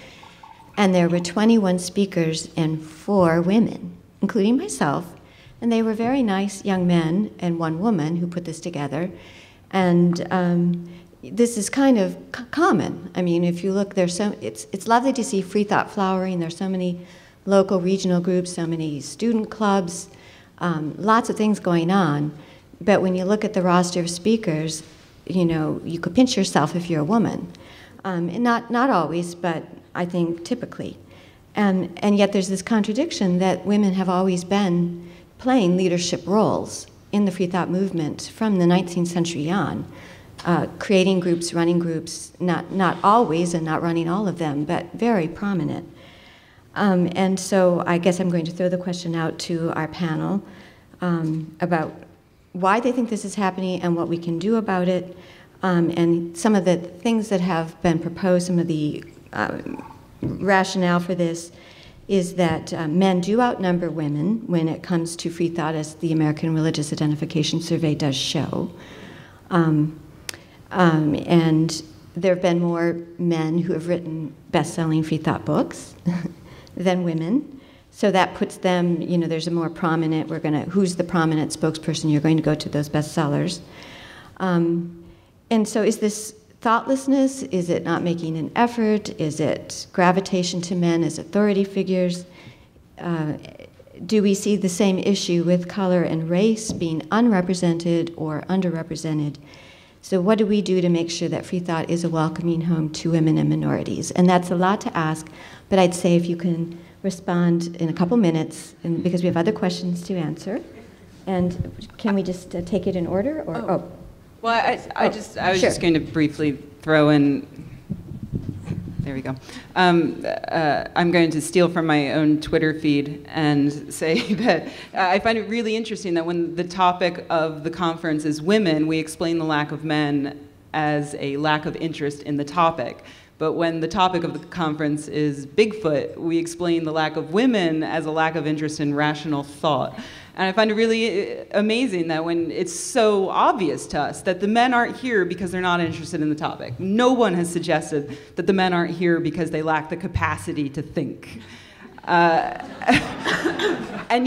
Speaker 2: And there were 21 speakers and 4 women, including myself. And they were very nice young men and 1 woman who put this together. And this is kind of common. I mean, if you look, it's lovely to see free thought flowering. There's so many local, regional groups, so many student clubs, lots of things going on. But when you look at the roster of speakers, you could pinch yourself if you're a woman. And not always, but I think typically. And yet there's this contradiction that women have always been playing leadership roles in the free thought movement from the 19th century on, creating groups, running groups, not always and not running all of them, but very prominent. And so I guess I'm going to throw the question out to our panel about why they think this is happening and what we can do about it. And some of the things that have been proposed, some of the rationale for this is that men do outnumber women when it comes to free thought, as the American Religious Identification Survey does show. And there have been more men who have written best-selling free thought books than women. So that puts them, there's a more prominent, who's the prominent spokesperson? You're going to go to those bestsellers. And so is this thoughtlessness? Is it not making an effort? Is it gravitation to men as authority figures? Do we see the same issue with color and race being unrepresented or underrepresented? So what do we do to make sure that free thought is a welcoming home to women and minorities? And that's a lot to ask, but I'd say if you can respond in a couple minutes, because we have other questions to answer. And can we just take it in order? Or
Speaker 4: Well, I was
Speaker 2: sure.
Speaker 4: just going to briefly throw in, there we go. I'm going to steal from my own Twitter feed and say that I find it really interesting that when the topic of the conference is women, we explain the lack of men as a lack of interest in the topic. But when the topic of the conference is Bigfoot, we explain the lack of women as a lack of interest in rational thought. And I find it really amazing that when it's so obvious to us that the men aren't here because they're not interested in the topic. No one has suggested that the men aren't here because they lack the capacity to think. And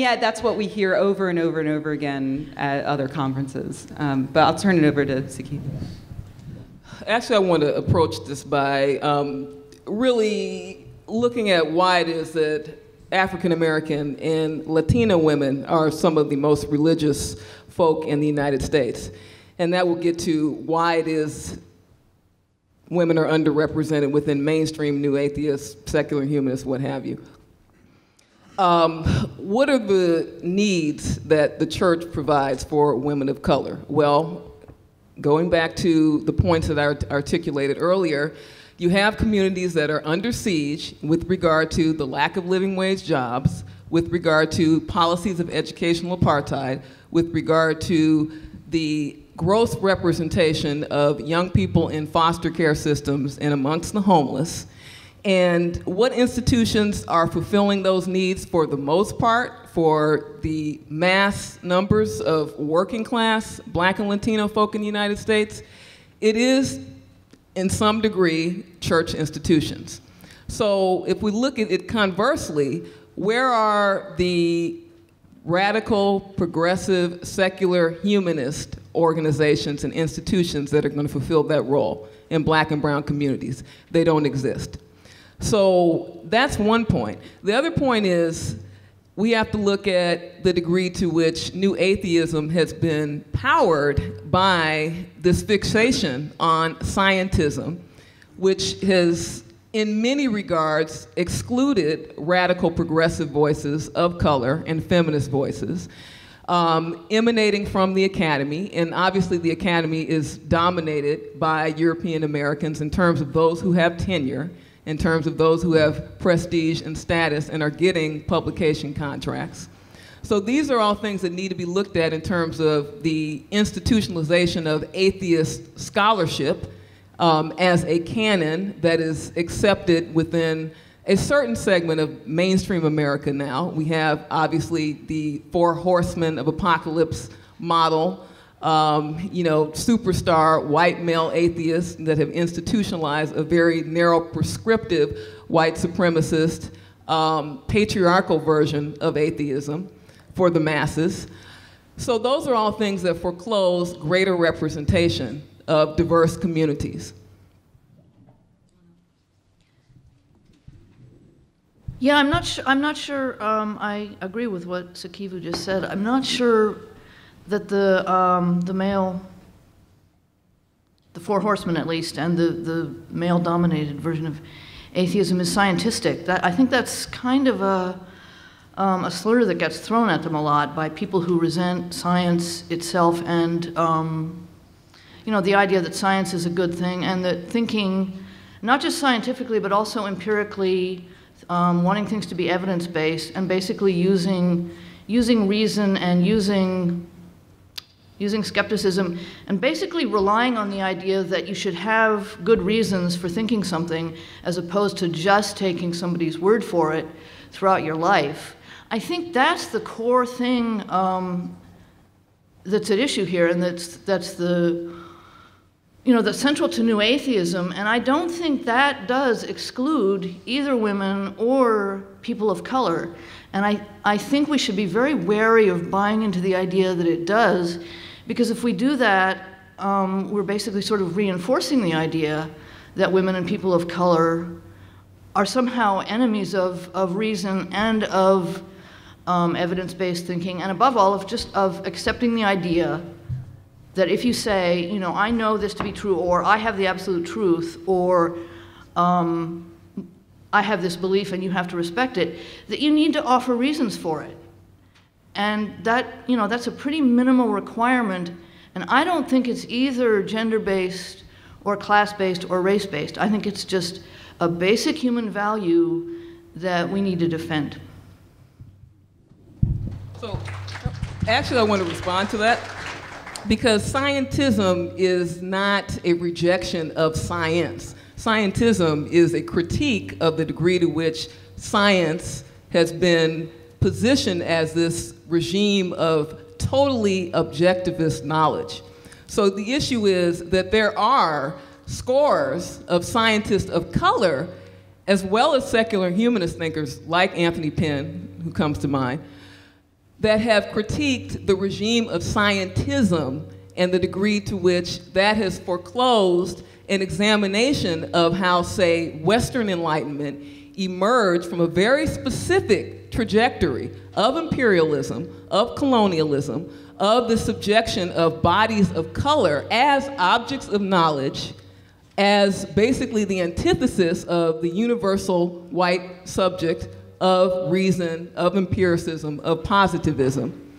Speaker 4: yet that's what we hear over and over and over again at other conferences. But I'll turn it over to Sikivu.
Speaker 3: Actually, I want to approach this by really looking at why it is that African American and Latino women are some of the most religious folk in the United States. And that will get to why it is women are underrepresented within mainstream new atheists, secular humanists, what have you. What are the needs that the church provides for women of color? Well, going back to the points that I articulated earlier, you have communities that are under siege with regard to the lack of living wage jobs, with regard to policies of educational apartheid, with regard to the gross representation of young people in foster care systems and amongst the homeless. And what institutions are fulfilling those needs for the most part for the mass numbers of working class Black and Latino folk in the United States? It is, in some degree, church institutions. So if we look at it conversely, where are the radical, progressive, secular humanists organizations and institutions that are going to fulfill that role in black and brown communities. They don't exist. So that's one point. The other point is we have to look at the degree to which new atheism has been powered by this fixation on scientism, which has, in many regards, excluded radical progressive voices of color and feminist voices, emanating from the academy. And obviously the academy is dominated by European Americans in terms of those who have tenure, in terms of those who have prestige and status and are getting publication contracts. So these are all things that need to be looked at in terms of the institutionalization of atheist scholarship as a canon that is accepted within a certain segment of mainstream America now. We have obviously the four horsemen of apocalypse model, superstar white male atheists that have institutionalized a very narrow prescriptive white supremacist patriarchal version of atheism for the masses. So those are all things that foreclose greater representation of diverse communities.
Speaker 5: Yeah, I'm not sure. I agree with what Sikivu just said. I'm not sure that the male, the four horsemen at least, and the male-dominated version of atheism is scientistic. I think that's kind of a slur that gets thrown at them a lot by people who resent science itself and the idea that science is a good thing, and that thinking, not just scientifically but also empirically, wanting things to be evidence-based, and basically using reason and using skepticism, and basically relying on the idea that you should have good reasons for thinking something as opposed to just taking somebody's word for it throughout your life. I think that's the core thing that's at issue here, and that's central to new atheism, and I don't think that does exclude either women or people of color. And I think we should be very wary of buying into the idea that it does, because if we do that, we're basically sort of reinforcing the idea that women and people of color are somehow enemies of reason and of evidence-based thinking, and above all, of accepting the idea that if you say, I know this to be true, or I have the absolute truth, or I have this belief and you have to respect it, that you need to offer reasons for it. And that's a pretty minimal requirement, and I don't think it's either gender-based or class-based or race-based. I think it's just a basic human value that we need to defend.
Speaker 3: So actually I want to respond to that, because scientism is not a rejection of science. Scientism is a critique of the degree to which science has been positioned as this regime of totally objectivist knowledge. So the issue is that there are scores of scientists of color, as well as secular humanist thinkers like Anthony Penn, who comes to mind, that have critiqued the regime of scientism and the degree to which that has foreclosed an examination of how, say, Western Enlightenment emerged from a very specific trajectory of imperialism, of colonialism, of the subjection of bodies of color as objects of knowledge, as basically the antithesis of the universal white subject of reason, of empiricism, of positivism.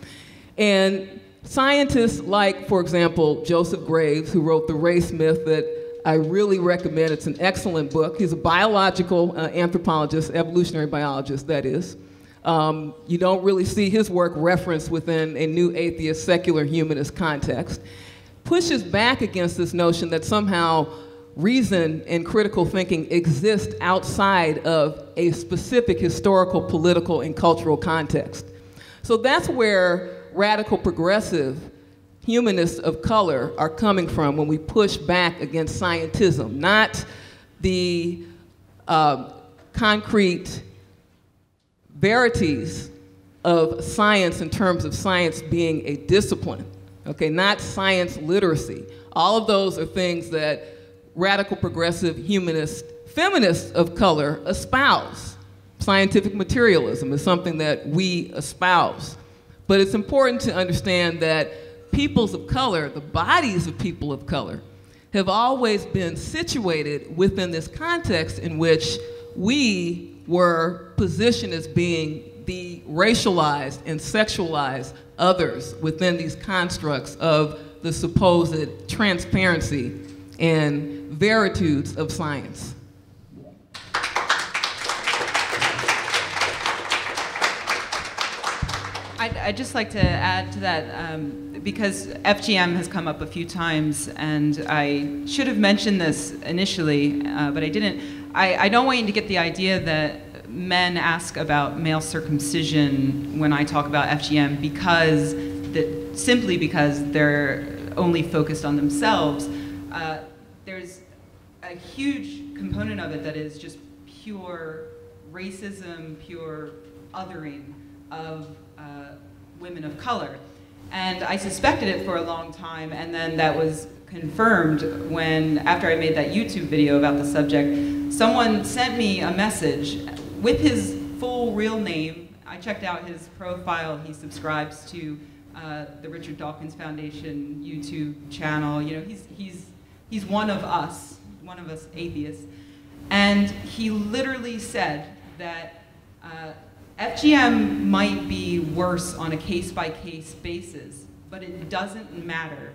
Speaker 3: And scientists like, for example, Joseph Graves, who wrote The Race Myth, that I really recommend. It's an excellent book. He's a biological anthropologist, evolutionary biologist, that is. You don't really see his work referenced within a new atheist, secular humanist context. Pushes back against this notion that somehow reason and critical thinking exist outside of a specific historical, political, and cultural context. So that's where radical progressive humanists of color are coming from when we push back against scientism, not the concrete verities of science in terms of science being a discipline, okay, not science literacy. All of those are things that radical progressive humanist feminists of color espouse. Scientific materialism is something that we espouse. But it's important to understand that peoples of color, the bodies of people of color, have always been situated within this context in which we were positioned as being the racialized and sexualized others within these constructs of the supposed transparency and veritudes of science.
Speaker 4: I'd just like to add to that, because FGM has come up a few times, and I should have mentioned this initially, but I didn't. I don't want you to get the idea that men ask about male circumcision when I talk about FGM simply because they're only focused on themselves. There's a huge component of it that is just pure racism, pure othering of women of color. And I suspected it for a long time, and then that was confirmed when, after I made that YouTube video about the subject, someone sent me a message with his full real name. I checked out his profile. He subscribes to the Richard Dawkins Foundation YouTube channel. You know, he's one of us atheists. And he literally said that FGM might be worse on a case-by-case basis, but it doesn't matter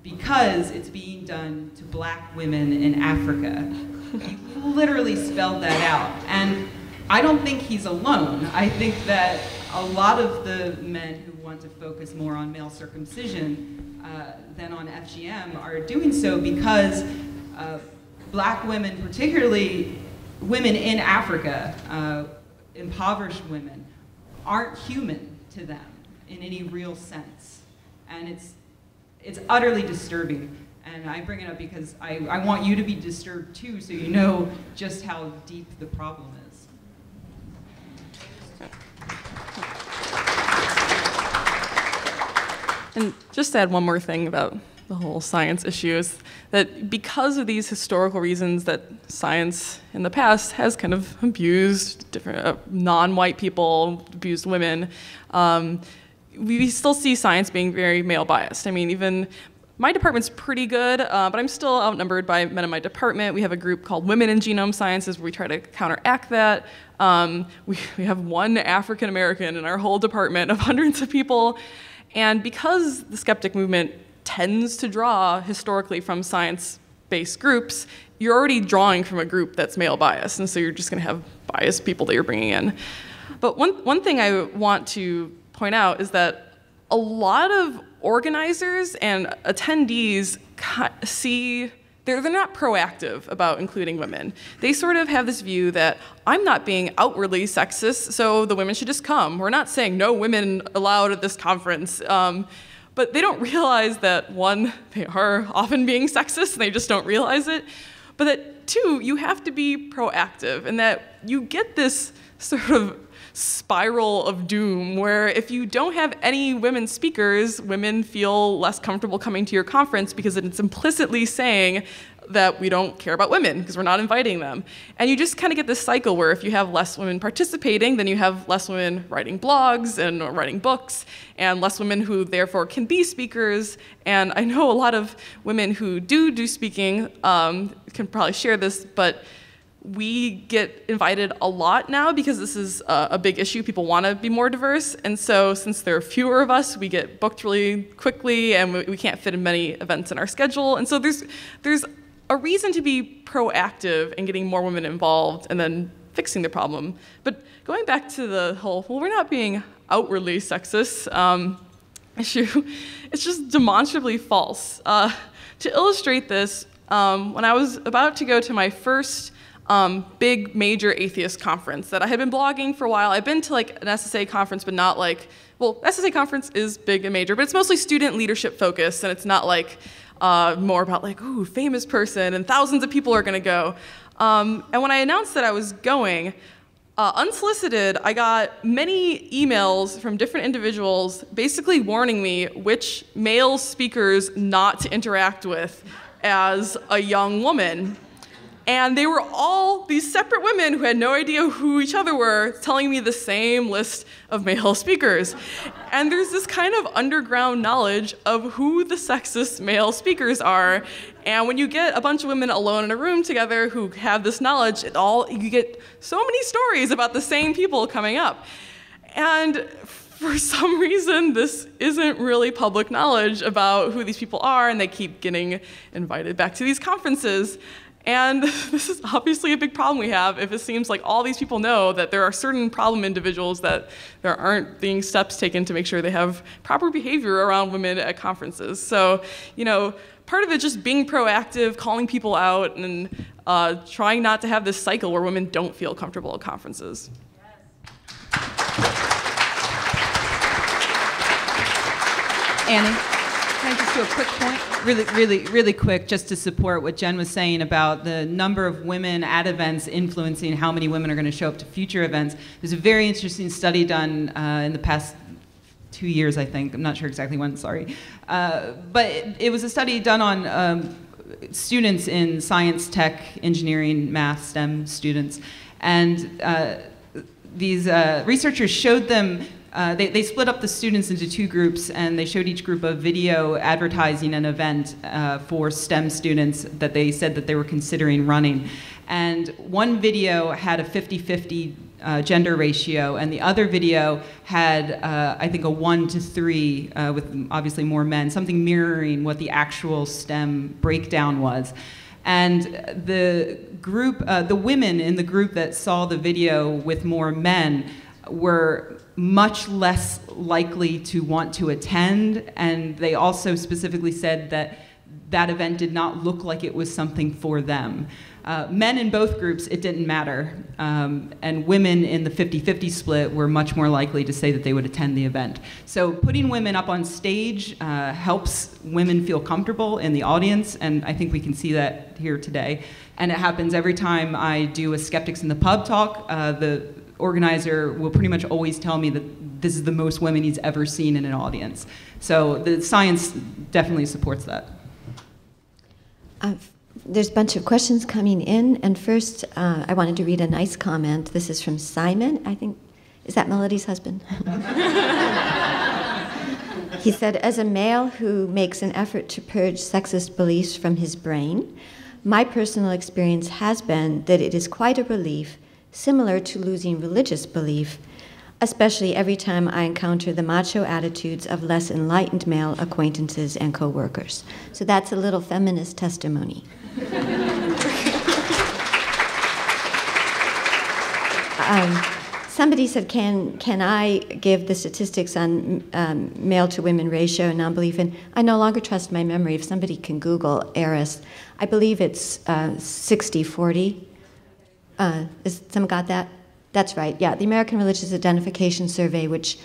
Speaker 4: because it's being done to black women in Africa. He literally spelled that out. And I don't think he's alone. I think that a lot of the men who want to focus more on male circumcision than on FGM are doing so because black women, particularly women in Africa, impoverished women, aren't human to them in any real sense. And it's utterly disturbing. And I bring it up because I want you to be disturbed too, so you know just how deep the problem is.
Speaker 6: And just to add one more thing about the whole science issue is that because of these historical reasons that science in the past has kind of abused different non-white people, abused women, we still see science being very male biased. I mean, even my department's pretty good, but I'm still outnumbered by men in my department. We have a group called Women in Genome Sciences where we try to counteract that. We have one African American in our whole department of hundreds of people. And because the skeptic movement tends to draw historically from science-based groups, you're already drawing from a group that's male biased, and so you're just going to have biased people that you're bringing in. But one thing I want to point out is that a lot of organizers and attendees they're not proactive about including women. They sort of have this view that I'm not being outwardly sexist, so the women should just come. We're not saying no women allowed at this conference. But they don't realize that, one, they are often being sexist, and they just don't realize it. But that, two, you have to be proactive, and that you get this sort of spiral of doom where if you don't have any women speakers, women feel less comfortable coming to your conference because it's implicitly saying that we don't care about women because we're not inviting them. And you just kind of get this cycle where if you have less women participating, then you have less women writing blogs and writing books, and less women who therefore can be speakers. And I know a lot of women who do speaking can probably share this, but we get invited a lot now because this is a big issue. People want to be more diverse. And so since there are fewer of us, we get booked really quickly, and we can't fit in many events in our schedule. And so there's a reason to be proactive in getting more women involved and then fixing the problem. But going back to the whole, well, we're not being outwardly sexist issue, it's just demonstrably false. To illustrate this, when I was about to go to my first big major atheist conference that I had been blogging for a while, I've been to like an SSA conference, but not like, well, SSA conference is big and major, but it's mostly student leadership focused, and it's not like more about like, ooh, famous person, and thousands of people are gonna go. And when I announced that I was going, Unsolicited, I got many emails from different individuals basically warning me which male speakers not to interact with as a young woman. And they were all these separate women who had no idea who each other were, telling me the same list of male speakers. And there's this kind of underground knowledge of who the sexist male speakers are. And when you get a bunch of women alone in a room together who have this knowledge, you get so many stories about the same people coming up. And for some reason, this isn't really public knowledge about who these people are, and they keep getting invited back to these conferences. And this is obviously a big problem we have if it seems like all these people know that there are certain problem individuals that there aren't being steps taken to make sure they have proper behavior around women at conferences. So, part of it just being proactive, calling people out, and trying not to have this cycle where women don't feel comfortable at conferences.
Speaker 4: Annie, can I just do a quick point? Really quick, just to support what Jen was saying about the number of women at events influencing how many women are going to show up to future events. There's a very interesting study done in the past 2 years, I think. I'm not sure exactly when, sorry. But it was a study done on students in science, tech, engineering, math, STEM students. And these researchers showed them they split up the students into two groups, and they showed each group a video advertising an event for STEM students that they said that they were considering running. And one video had a 50-50 gender ratio, and the other video had, I think, a 1-to-3 with obviously more men, something mirroring what the actual STEM breakdown was. And the group, the women in the group that saw the video with more men were much less likely to want to attend, and they also specifically said that that event did not look like it was something for them. Men in both groups, it didn't matter, and women in the 50-50 split were much more likely to say that they would attend the event. So putting women up on stage helps women feel comfortable in the audience, and I think we can see that here today. And it happens every time I do a Skeptics in the Pub talk. The organizer will pretty much always tell me that this is the most women he's ever seen in an audience. So the science definitely supports that.
Speaker 2: There's a bunch of questions coming in, and first I wanted to read a nice comment. This is from Simon, I think. Is that Melody's husband? He said, as a male who makes an effort to purge sexist beliefs from his brain, my personal experience has been that it is quite a relief, similar to losing religious belief, especially every time I encounter the macho attitudes of less enlightened male acquaintances and co-workers. So that's a little feminist testimony. Somebody said, can I give the statistics on male to women ratio and non-belief? And I no longer trust my memory. If somebody can Google Eris, I believe it's 60-40. Has someone got that? That's right, yeah. The American Religious Identification Survey, which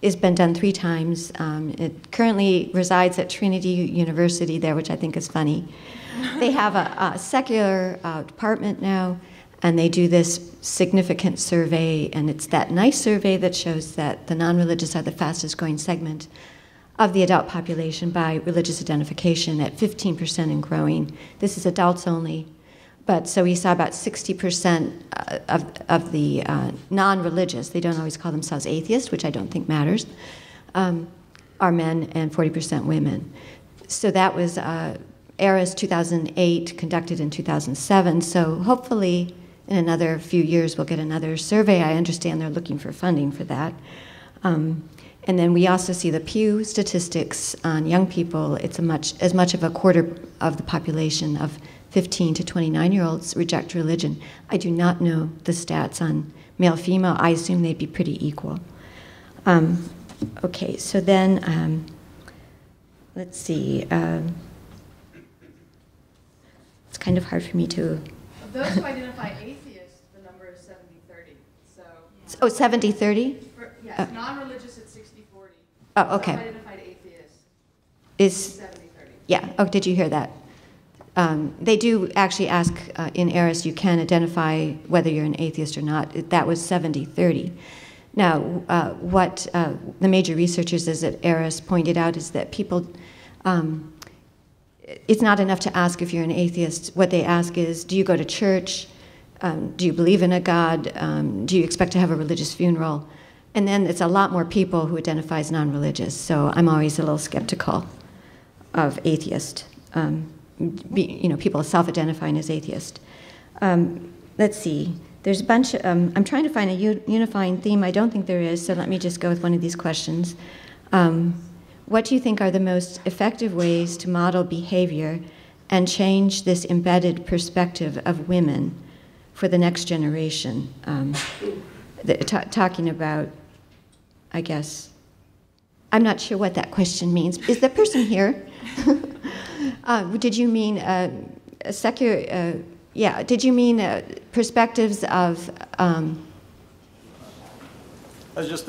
Speaker 2: has been done 3 times. It currently resides at Trinity University there, which I think is funny. They have a secular department now, and they do this significant survey, and it's that nice survey that shows that the non-religious are the fastest growing segment of the adult population by religious identification at 15% and growing. This is adults only. But so we saw about 60% of the non-religious, they don't always call themselves atheists, which I don't think matters, are men, and 40% women. So that was ERAS 2008, conducted in 2007. So hopefully in another few years we'll get another survey. I understand they're looking for funding for that. And then we also see the Pew statistics on young people. It's as much of a quarter of the population of 15 to 29-year-olds reject religion. I do not know the stats on male-female. I assume they'd be pretty equal. Okay, so then, let's see. It's kind of hard for me to...
Speaker 5: Of those who identify atheists, the number is 70-30. So.
Speaker 2: Oh, 70-30?
Speaker 5: Yes, non-religious at 60-40.
Speaker 2: Oh, okay.
Speaker 5: Identified atheists
Speaker 2: is
Speaker 5: 70-30.
Speaker 2: Yeah. Oh, did you hear that? They do actually ask in Eris, you can identify whether you're an atheist or not. That was 70-30. Now, what the major researchers at Eris pointed out is that people, it's not enough to ask if you're an atheist. What they ask is, do you go to church? Do you believe in a God? Do you expect to have a religious funeral? And then it's a lot more people who identify as non-religious. So I'm always a little skeptical of atheist. People self-identifying as atheist. Let's see. There's a bunch of, I'm trying to find a unifying theme. I don't think there is, so let me just go with one of these questions. What do you think are the most effective ways to model behavior and change this embedded perspective of women for the next generation? Talking about, I guess, I'm not sure what that question means. Is the person here? Did you mean secular? Yeah. Did you mean perspectives of?
Speaker 7: I was just,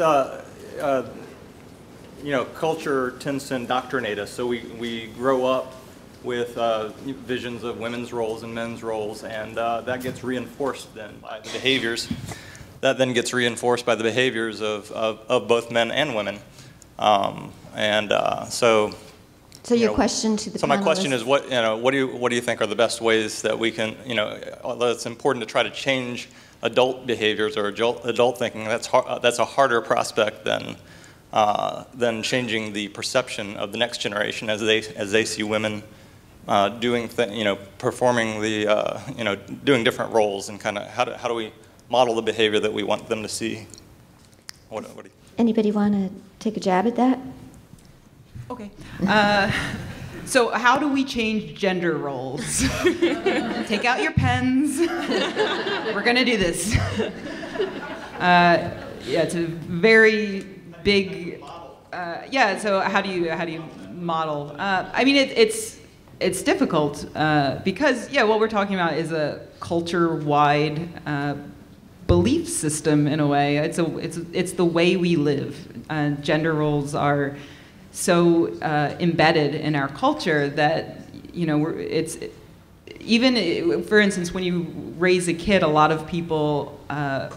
Speaker 7: culture tends to indoctrinate us. So we grow up with visions of women's roles and men's roles, and that gets reinforced then by the behaviors. That then gets reinforced by the behaviors of both men and women,
Speaker 2: So your question to the
Speaker 7: So my question is, what do you think are the best ways that we can, although it's important to try to change adult behaviors or adult thinking, that's a harder prospect than changing the perception of the next generation as they see women performing doing different roles, and kind of how do we model the behavior that we want them to see? What do you?
Speaker 2: Anybody want to take a jab at that?
Speaker 4: Okay. So how do we change gender roles? Take out your pens. We're going to do this. It's a very big. So how do you model? I mean, it's difficult because what we're talking about is a culture-wide belief system in a way. It's the way we live. Gender roles are so embedded in our culture that for instance, when you raise a kid, a lot of people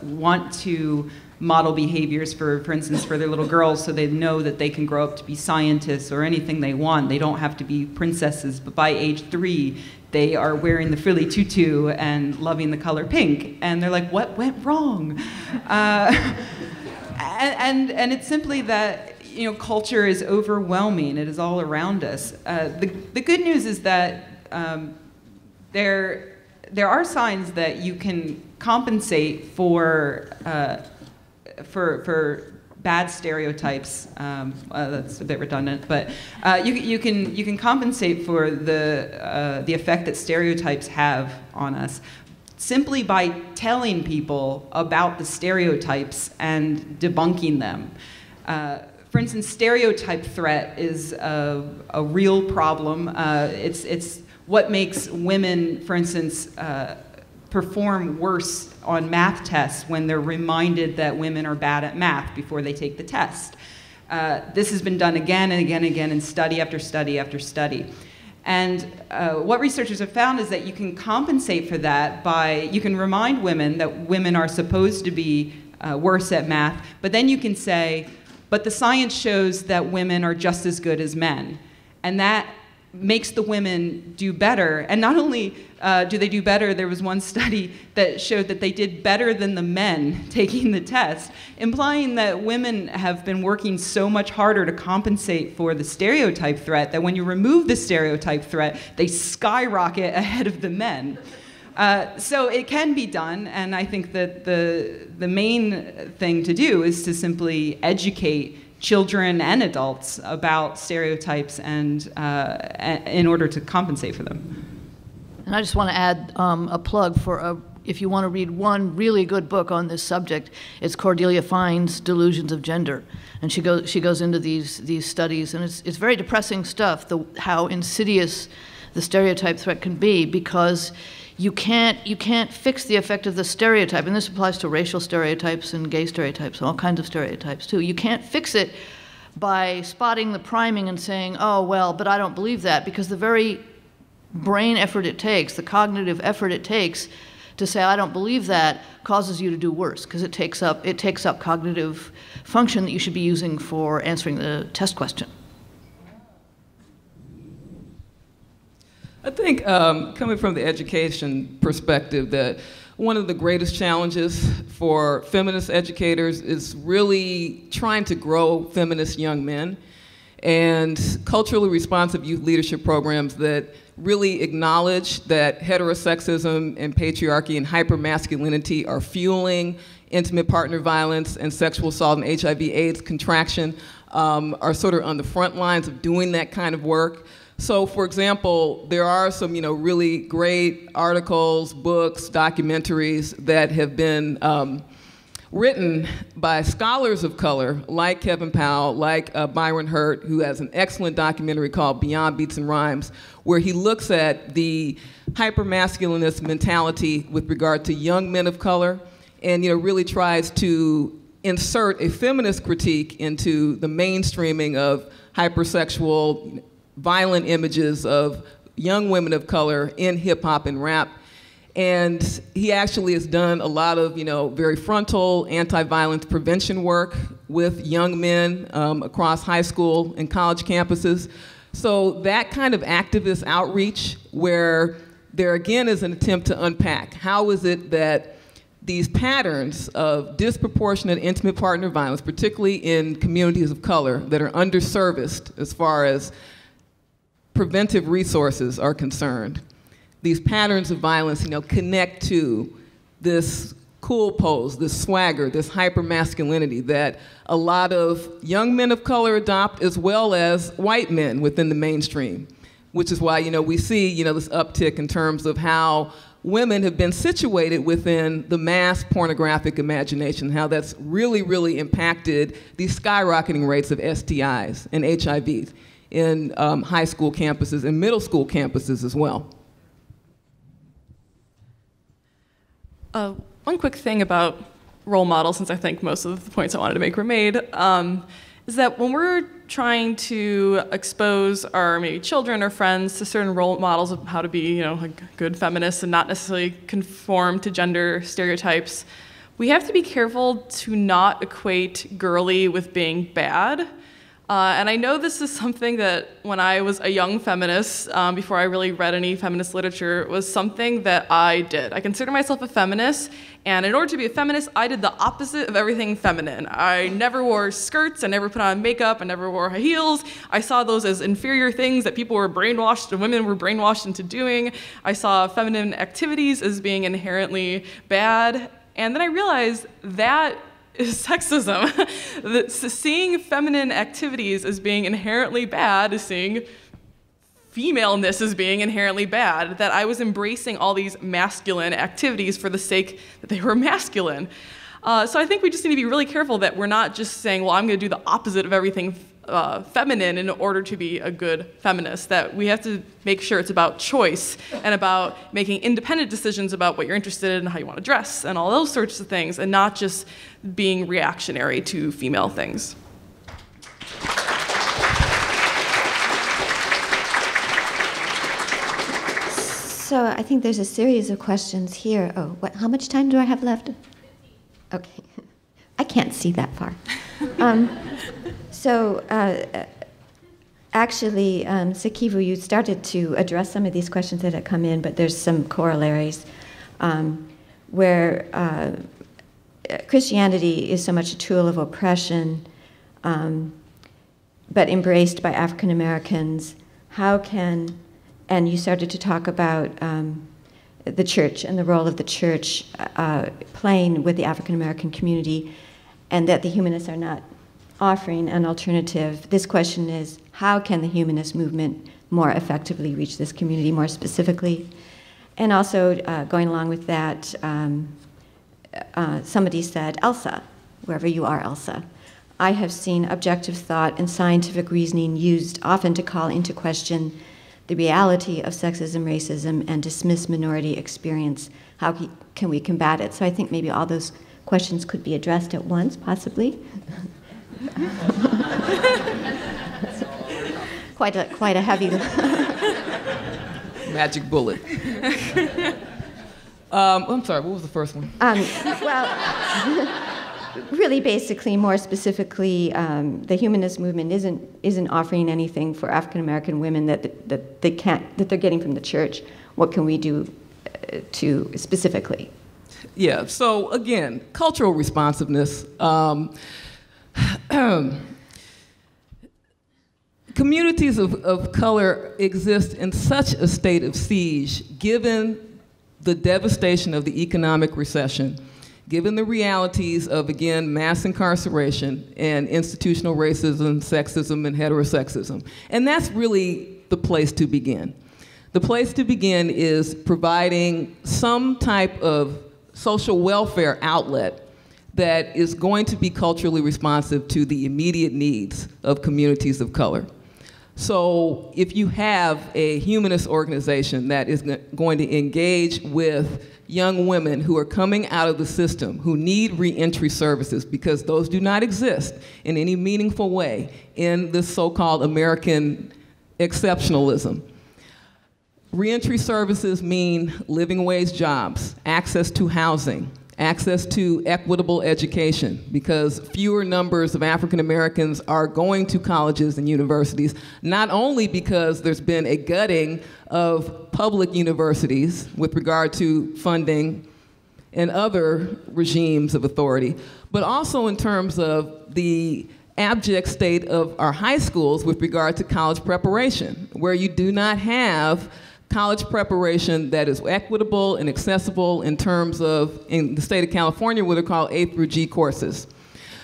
Speaker 4: want to model behaviors for instance, for their little girls, so they know that they can grow up to be scientists or anything they want. They don't have to be princesses, but by age 3, they are wearing the frilly tutu and loving the color pink, and they're like, what went wrong? And it's simply that culture is overwhelming. It is all around us. The good news is that there are signs that you can compensate for bad stereotypes. That's a bit redundant, but you can compensate for the effect that stereotypes have on us simply by telling people about the stereotypes and debunking them. For instance, stereotype threat is a real problem. It's what makes women, for instance, perform worse on math tests when they're reminded that women are bad at math before they take the test. This has been done again and again and again in study after study after study. And what researchers have found is that you can compensate for that you can remind women that women are supposed to be worse at math, but then you can say, but the science shows that women are just as good as men. And that makes the women do better. And not only do they do better, there was one study that showed that they did better than the men taking the test, implying that women have been working so much harder to compensate for the stereotype threat that when you remove the stereotype threat, they skyrocket ahead of the men. So it can be done, and I think that the main thing to do is to simply educate children and adults about stereotypes and in order to compensate for them.
Speaker 5: And I just want to add a plug for if you want to read one really good book on this subject, it's Cordelia Fine's Delusions of Gender, and she goes into these studies, and it's very depressing stuff. How insidious the stereotype threat can be, because you can't fix the effect of the stereotype, and this applies to racial stereotypes and gay stereotypes, all kinds of stereotypes too. You can't fix it by spotting the priming and saying, oh, well, but I don't believe that, because the very brain effort it takes, the cognitive effort it takes to say, I don't believe that, causes you to do worse, because it takes up cognitive function that you should be using for answering the test question.
Speaker 3: I think coming from the education perspective, that one of the greatest challenges for feminist educators is really trying to grow feminist young men, and culturally responsive youth leadership programs that really acknowledge that heterosexism and patriarchy and hypermasculinity are fueling intimate partner violence and sexual assault and HIV/AIDS contraction, are sort of on the front lines of doing that kind of work. So, for example, there are some, really great articles, books, documentaries that have been written by scholars of color, like Kevin Powell, like Byron Hurt, who has an excellent documentary called Beyond Beats and Rhymes, where he looks at the hypermasculinist mentality with regard to young men of color, and really tries to insert a feminist critique into the mainstreaming of hypersexual, violent images of young women of color in hip hop and rap. And he actually has done a lot of, very frontal anti-violence prevention work with young men across high school and college campuses. So that kind of activist outreach, where there again is an attempt to unpack how is it that these patterns of disproportionate intimate partner violence, particularly in communities of color that are underserviced as far as preventive resources are concerned, these patterns of violence, connect to this cool pose, this swagger, this hypermasculinity that a lot of young men of color adopt, as well as white men within the mainstream, which is why, we see, this uptick in terms of how women have been situated within the mass pornographic imagination, how that's really, really impacted the skyrocketing rates of STIs and HIV in high school campuses and middle school campuses as well.
Speaker 6: One quick thing about role models, since I think most of the points I wanted to make were made, is that when we're trying to expose our maybe children or friends to certain role models of how to be, a good feminist and not necessarily conform to gender stereotypes, we have to be careful to not equate girly with being bad. And I know this is something that when I was a young feminist, before I really read any feminist literature, was something that I did. I consider myself a feminist, and in order to be a feminist, I did the opposite of everything feminine. I never wore skirts, I never put on makeup, I never wore high heels. I saw those as inferior things that people were brainwashed and women were brainwashed into doing. I saw feminine activities as being inherently bad, and then I realized that is sexism. Seeing feminine activities as being inherently bad is seeing femaleness as being inherently bad, that I was embracing all these masculine activities for the sake that they were masculine. So I think we just need to be really careful that we're not just saying, well, I'm going to do the opposite of everything feminine in order to be a good feminist, that we have to make sure it's about choice and about making independent decisions about what you're interested in and how you want to dress and all those sorts of things, and not just being reactionary to female things.
Speaker 2: So I think there's a series of questions here. Oh, how much time do I have left? Okay. I can't see that far. Actually, Sikivu, you started to address some of these questions that had come in, but there's some corollaries where Christianity is so much a tool of oppression, but embraced by African Americans. How can, and you started to talk about the church and the role of the church playing with the African American community, and that the humanists are not offering an alternative. This question is, how can the humanist movement more effectively reach this community more specifically? And also, going along with that, somebody said, Elsa, wherever you are, Elsa. I have seen objective thought and scientific reasoning used often to call into question the reality of sexism, racism, and dismiss minority experience. How can we combat it? So I think maybe all those questions could be addressed at once, possibly. quite a heavy
Speaker 3: Magic bullet. I'm sorry, what was the first one?
Speaker 2: Really, basically, more specifically, the humanist movement isn't offering anything for African American women that they're getting from the church. What can we do to specifically?
Speaker 3: Yeah. So again, cultural responsiveness. Communities of color exist in such a state of siege, given the devastation of the economic recession, given the realities of, again, mass incarceration and institutional racism, sexism, and heterosexism. And that's really the place to begin. The place to begin is providing some type of social welfare outlet that is going to be culturally responsive to the immediate needs of communities of color. So if you have a humanist organization that is going to engage with young women who are coming out of the system, who need reentry services, because those do not exist in any meaningful way in this so-called American exceptionalism. Reentry services mean living wage jobs, access to housing, access to equitable education, because fewer numbers of African Americans are going to colleges and universities, not only because there's been a gutting of public universities with regard to funding and other regimes of authority, but also in terms of the abject state of our high schools with regard to college preparation, where you do not have college preparation that is equitable and accessible in terms of, in the state of California, what are called A through G courses.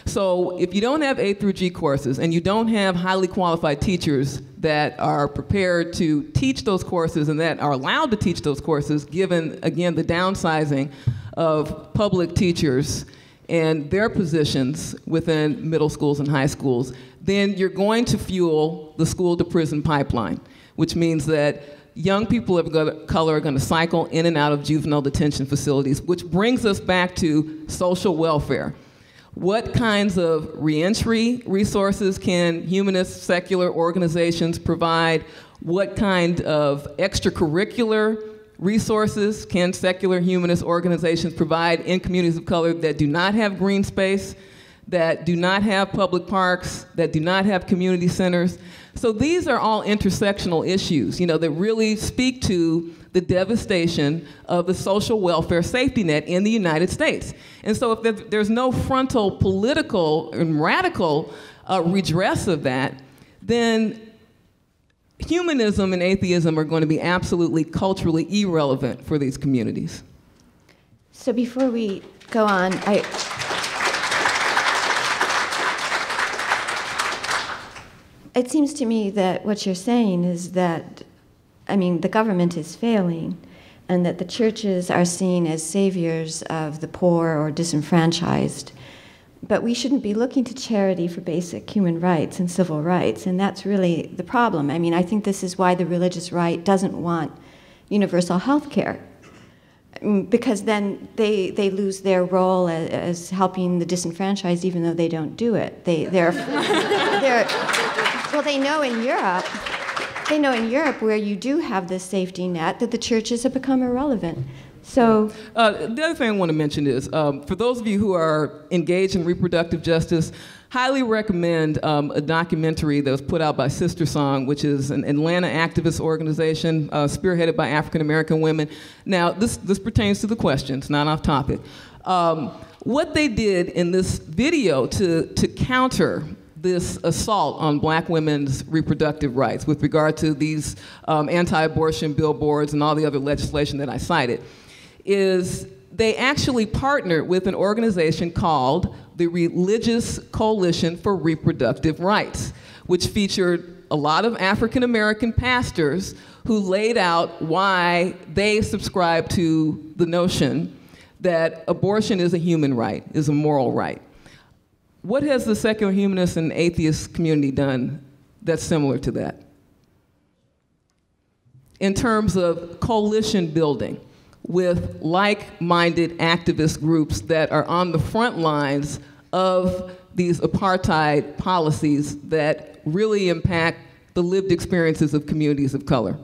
Speaker 3: So if you don't have A through G courses and you don't have highly qualified teachers that are prepared to teach those courses and that are allowed to teach those courses, given, again, the downsizing of public teachers and their positions within middle schools and high schools, then you're going to fuel the school to prison pipeline, which means that young people of color are going to cycle in and out of juvenile detention facilities, which brings us back to social welfare. What kinds of reentry resources can humanist secular organizations provide? What kind of extracurricular resources can secular humanist organizations provide in communities of color that do not have green space, that do not have public parks, that do not have community centers? So these are all intersectional issues, that really speak to the devastation of the social welfare safety net in the United States. And so if there's no frontal political and radical redress of that, then humanism and atheism are going to be absolutely culturally irrelevant for these communities.
Speaker 2: So before we go on, it seems to me that what you're saying is that, the government is failing and that the churches are seen as saviors of the poor or disenfranchised. But we shouldn't be looking to charity for basic human rights and civil rights, and that's really the problem. I think this is why the religious right doesn't want universal health care, because then they lose their role as helping the disenfranchised, even though they don't do it. Well, they know in Europe where you do have this safety net that the churches have become irrelevant. So
Speaker 3: the other thing I want to mention is, for those of you who are engaged in reproductive justice, highly recommend a documentary that was put out by Sister Song, which is an Atlanta activist organization spearheaded by African American women. Now, this pertains to the question, it's not off topic. What they did in this video to counter this assault on black women's reproductive rights with regard to these anti-abortion billboards and all the other legislation that I cited, is they actually partnered with an organization called the Religious Coalition for Reproductive Rights, which featured a lot of African American pastors who laid out why they subscribe to the notion that abortion is a human right, is a moral right. What has the secular humanist and atheist community done that's similar to that? In terms of coalition building with like-minded activist groups that are on the front lines of these apartheid policies that really impact the lived experiences of communities of color.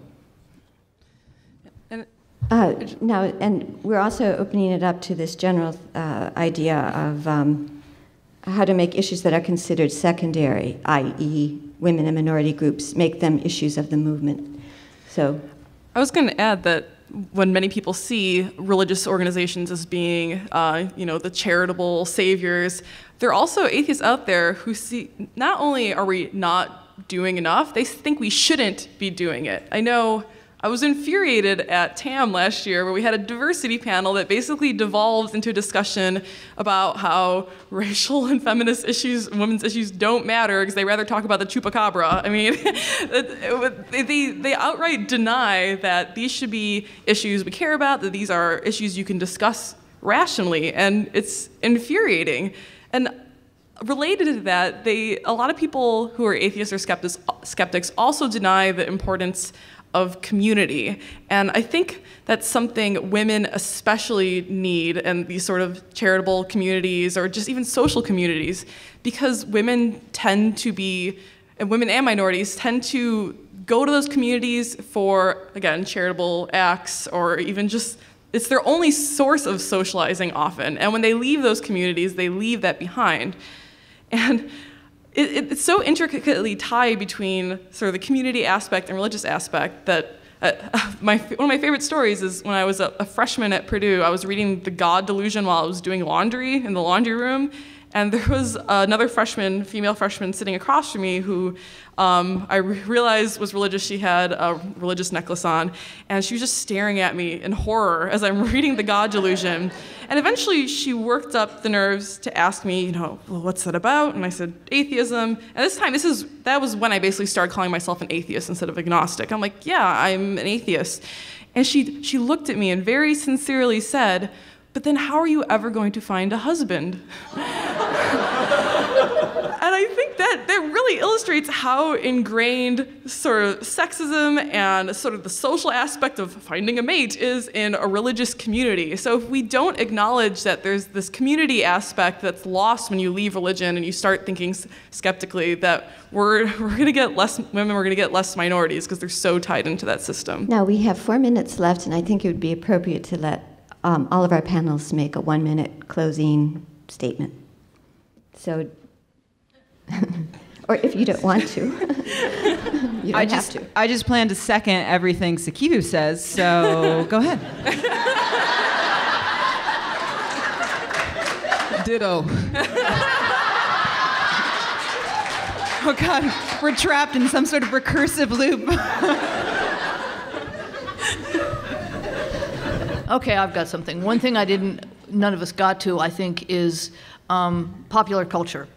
Speaker 2: No, and we're also opening it up to this general idea of how to make issues that are considered secondary, i.e. women and minority groups, make them issues of the movement. So,
Speaker 6: I was going to add that when many people see religious organizations as being, the charitable saviors, there are also atheists out there who see not only are we not doing enough, they think we shouldn't be doing it. I know I was infuriated at TAM last year where we had a diversity panel that basically devolved into a discussion about how racial and feminist issues, women's issues don't matter because they rather talk about the chupacabra. I mean, they outright deny that these should be issues we care about, that these are issues you can discuss rationally, and it's infuriating. And related to that, a lot of people who are atheists or skeptics also deny the importance of community. And I think that's something women especially need in these sort of charitable communities or just even social communities, because women tend to be, and women and minorities tend to go to those communities for, again, charitable acts or even just, it's their only source of socializing often. And when they leave those communities, they leave that behind. And it's so intricately tied between sort of the community aspect and religious aspect that one of my favorite stories is when I was a freshman at Purdue. I was reading The God Delusion while I was doing laundry in the laundry room, and there was another female freshman sitting across from me who I realized was religious. She had a religious necklace on, and she was just staring at me in horror as I'm reading The God Delusion. And eventually she worked up the nerves to ask me, well, what's that about? And I said, atheism. And this time, that was when I basically started calling myself an atheist instead of agnostic. I'm like, yeah, I'm an atheist. And she looked at me and very sincerely said, but then how are you ever going to find a husband? And I think that really illustrates how ingrained sort of sexism and sort of the social aspect of finding a mate is in a religious community. So if we don't acknowledge that there's this community aspect that's lost when you leave religion and you start thinking skeptically that we're going to get less women, we're going to get less minorities because they're so tied into that system.
Speaker 2: Now we have 4 minutes left, and I think it would be appropriate to let all of our panelists make a 1-minute closing statement. So, or if you don't want to, you don't have to.
Speaker 4: I just plan to second everything Sikivu says, so go ahead.
Speaker 3: Ditto.
Speaker 4: Oh God, we're trapped in some sort of recursive loop.
Speaker 5: Okay, I've got something. One thing none of us got to, I think, is popular culture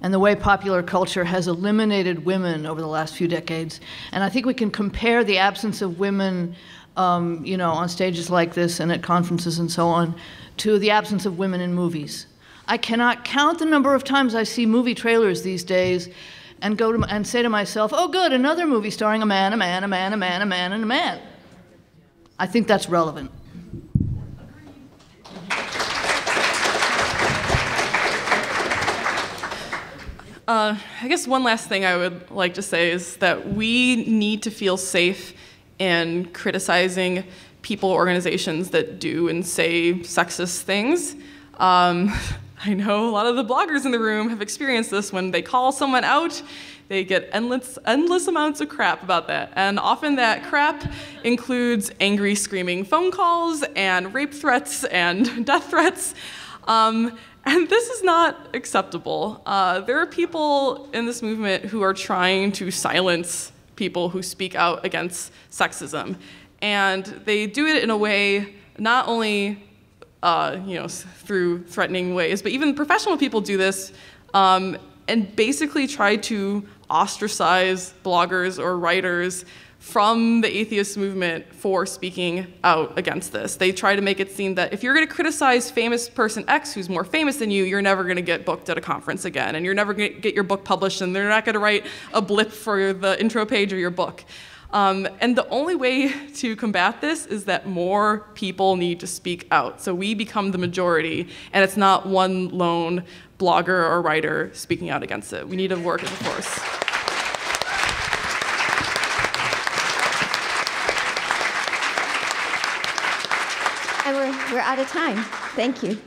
Speaker 5: and the way popular culture has eliminated women over the last few decades. And I think we can compare the absence of women, on stages like this and at conferences and so on, to the absence of women in movies. I cannot count the number of times I see movie trailers these days and and say to myself, oh good, another movie starring a man, a man, a man, a man, a man, and a man. I think that's relevant.
Speaker 6: I guess one last thing I would like to say is that we need to feel safe in criticizing people, organizations that do and say sexist things. I know a lot of the bloggers in the room have experienced this. When they call someone out, they get endless amounts of crap about that. And often that crap includes angry, screaming phone calls and rape threats and death threats. And this is not acceptable. There are people in this movement who are trying to silence people who speak out against sexism. And they do it in a way not only through threatening ways, but even professional people do this and basically try to ostracize bloggers or writers from the atheist movement for speaking out against this. They try to make it seem that if you're going to criticize famous person X who's more famous than you, you're never going to get booked at a conference again, and you're never going to get your book published, and they're not going to write a blip for the intro page of your book. And the only way to combat this is that more people need to speak out. So we become the majority, and it's not one lone blogger or writer speaking out against it. We need to work as a force.
Speaker 2: And we're out of time. Thank you.